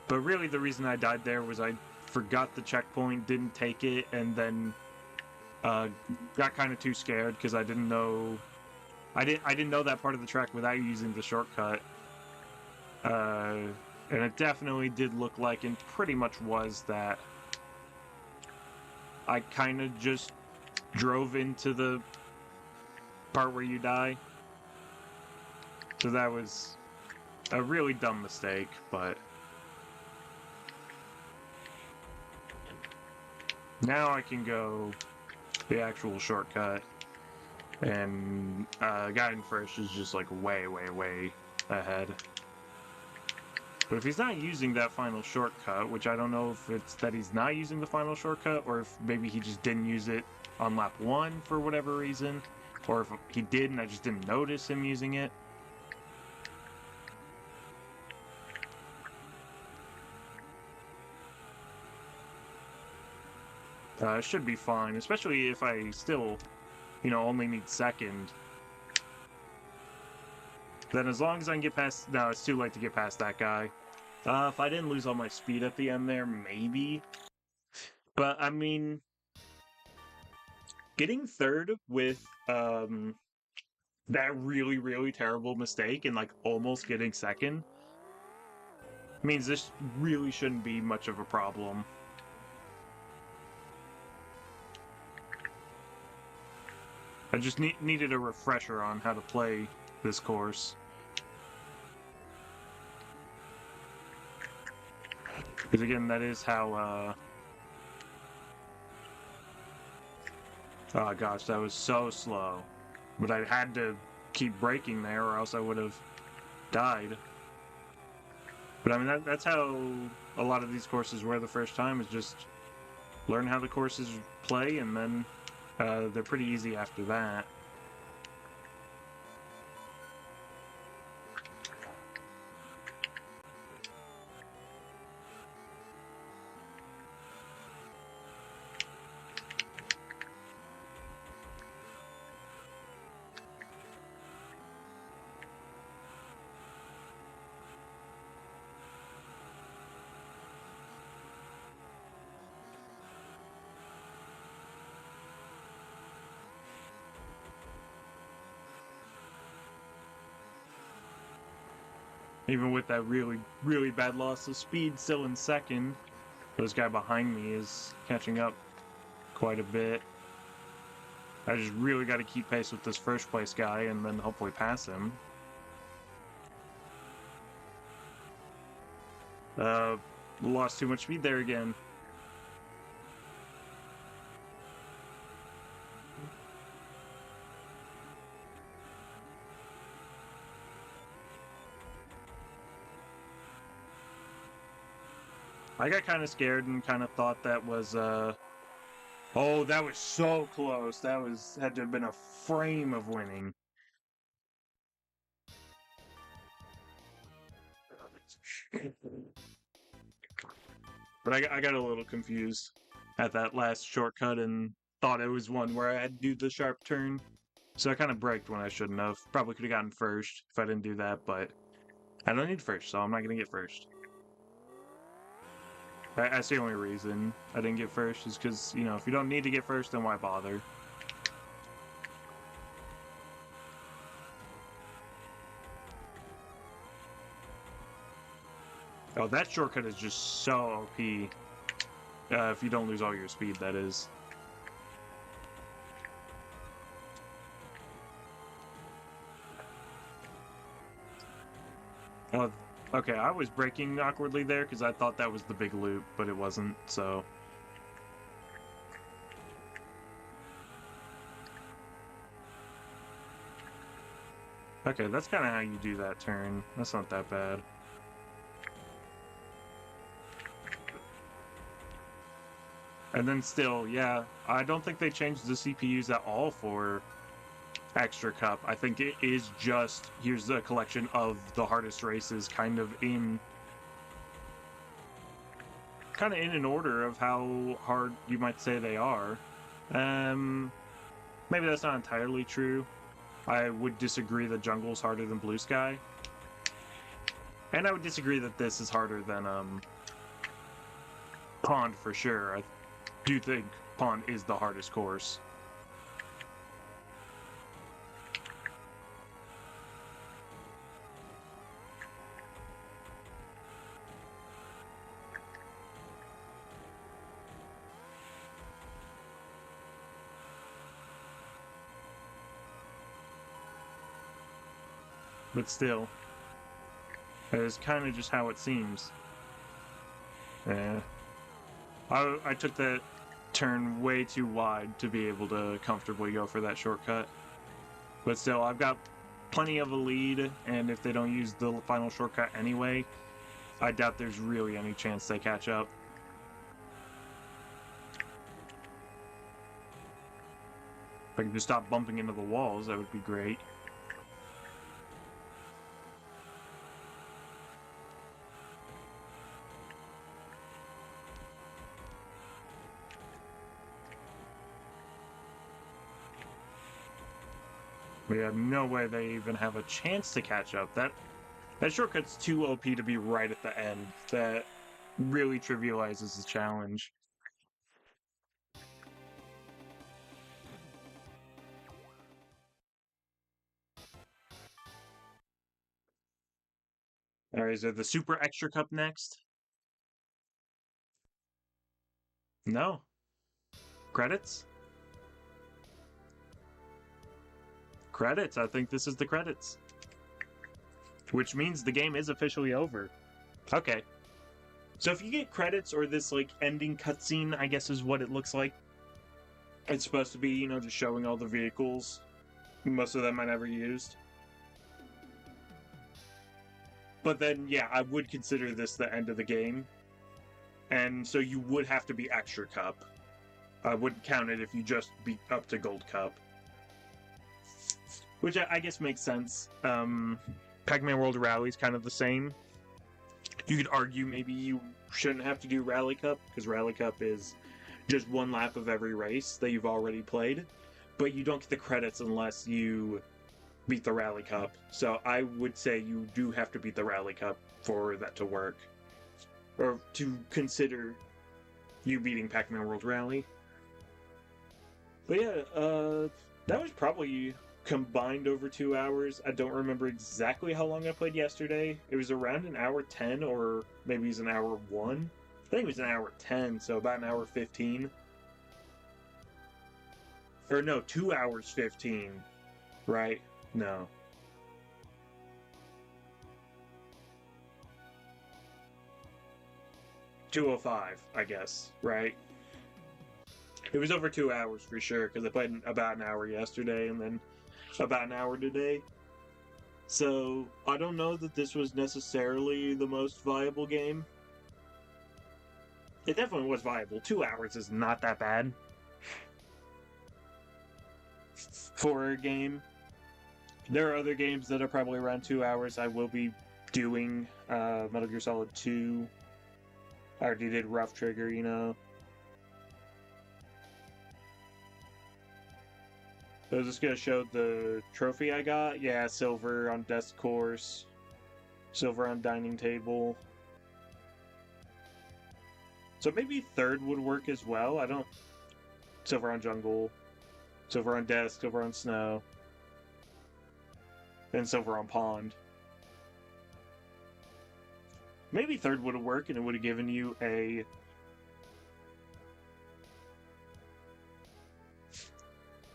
But really the reason I died there was I forgot the checkpoint, didn't take it, and then got kind of too scared because I didn't know... I didn't know that part of the track without using the shortcut. And it definitely did look like, and pretty much was, that I kind of just drove into the part where you die. So that was a really dumb mistake, but now I can go the actual shortcut, and guy in first is just like way, way, way ahead. But if he's not using that final shortcut, which I don't know if it's that he's not using the final shortcut, or if maybe he just didn't use it on lap 1 for whatever reason, or if he did and I just didn't notice him using it. It should be fine, especially if I still, only need second. Then as long as I can get past... No, it's too late to get past that guy. If I didn't lose all my speed at the end there, maybe. But, I mean... Getting third with, that really, really terrible mistake and, like, almost getting second means this really shouldn't be much of a problem. I just needed a refresher on how to play this course. Because again, that is how, oh gosh, that was so slow. But I had to keep braking there or else I would have died. But I mean, that's how a lot of these courses were the first time, is just learn how the courses play, and then they're pretty easy after that. Even with that really, really bad loss of speed still in second, this guy behind me is catching up quite a bit. I just really got to keep pace with this first place guy and then hopefully pass him. Lost too much speed there again. I got kind of scared and kind of thought that was, oh, that was so close. That had to have been a frame of winning. But I got a little confused at that last shortcut and thought it was one where I had to do the sharp turn. So I kind of braked when I shouldn't have. Probably could have gotten first if I didn't do that, but I don't need first, so I'm not going to get first. That's the only reason I didn't get first, is because, if you don't need to get first, then why bother? Oh, that shortcut is just so OP. If you don't lose all your speed, that is. Oh, okay, I was braking awkwardly there because I thought that was the big loop, but it wasn't, so... Okay, that's kind of how you do that turn. That's not that bad. And then still, yeah, I don't think they changed the CPUs at all for Extra Cup. I think it is just, here's a collection of the hardest races kind of in an order of how hard you might say they are. Maybe that's not entirely true. I would disagree that Jungle's harder than Blue Sky. And I would disagree that this is harder than Pond for sure. I do think Pond is the hardest course. but still. That is kind of just how it seems. Yeah. I took that turn way too wide to be able to comfortably go for that shortcut. But still, I've got plenty of a lead, and if they don't use the final shortcut anyway, I doubt there's really any chance they catch up. If I could just stop bumping into the walls, that would be great. We have no way they even have a chance to catch up. That shortcut's too OP to be right at the end. That really trivializes the challenge. Alright, is there the Super Extra Cup next? No. Credits? Credits. I think this is the credits. Which means the game is officially over. Okay. So if you get credits or this, like, ending cutscene, I guess is what it looks like. It's supposed to be, you know, just showing all the vehicles. Most of them I never used. But then, yeah, I would consider this the end of the game. And so you would have to be Extra Cup. I wouldn't count it if you just beat up to Gold Cup. Which I guess makes sense. Pac-Man World Rally is kind of the same. You could argue maybe you shouldn't have to do Rally Cup, because Rally Cup is just one lap of every race that you've already played. But you don't get the credits unless you beat the Rally Cup. So I would say you do have to beat the Rally Cup for that to work. Or to consider you beating Pac-Man World Rally. But yeah, that was probably combined over 2 hours. I don't remember exactly how long I played yesterday. It was around an hour 10, or maybe it was an hour 1. I think it was an hour 10, so about an hour 15. Or no, 2 hours 15. Right? No. $2:05, I guess, right? It was over 2 hours for sure, because I played about an hour yesterday and then about an hour today. So, I don't know that this was necessarily the most viable game. It definitely was viable. 2 hours is not that bad for a game. There are other games that are probably around 2 hours. I will be doing Metal Gear Solid 2. I already did Rough Trigger, you know. So I was just gonna show the trophy I got. Yeah, silver on desk course, silver on dining table. So maybe third would work as well. I don't. Silver on jungle, silver on desk, silver on snow, and silver on pond. Maybe third would have worked, and it would have given you a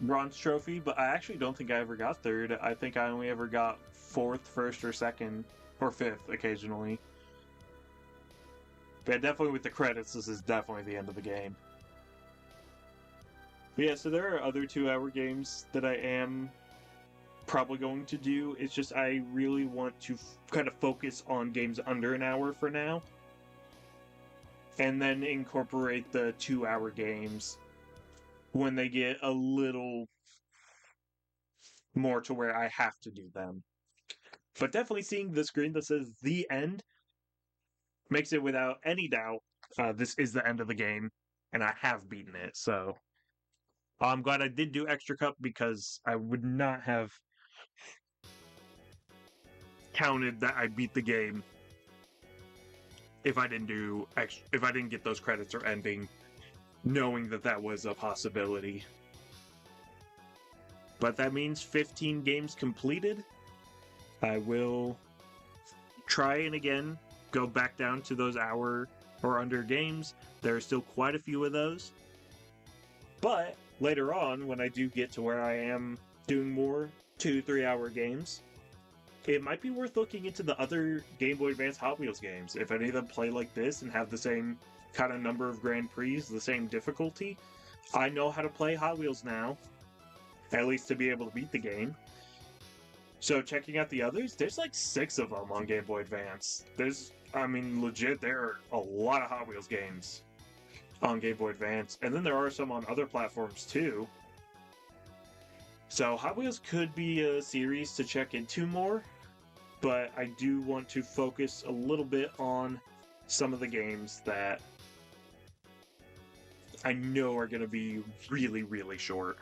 bronze trophy, but I actually don't think I ever got third. I think I only ever got fourth, first, or second, or fifth occasionally. But definitely with the credits, this is definitely the end of the game. But yeah, so there are other 2 hour games that I am probably going to do. It's just I really want to kind of focus on games under an hour for now. And then incorporate the 2 hour games when they get a little more to where I have to do them. But definitely seeing the screen that says the end makes it without any doubt this is the end of the game, and I have beaten it. So I'm glad I did do Extra Cup, because I would not have counted that I beat the game if I didn't get those credits or ending, knowing that that was a possibility. But that means 15 games completed. I will try and again go back down to those hour or under games. There are still quite a few of those. But later on, when I do get to where I am doing more 2-3 hour games, it might be worth looking into the other Game Boy Advance Hot Wheels games. If any of them play like this and have the same kind of number of Grand Prix, the same difficulty, I know how to play Hot Wheels now, at least to be able to beat the game. So checking out the others, there's like 6 of them on Game Boy Advance. Legit, there are a lot of Hot Wheels games on Game Boy Advance, and then there are some on other platforms too. So Hot Wheels could be a series to check into more, but I do want to focus a little bit on some of the games that I know are going to be really, really short.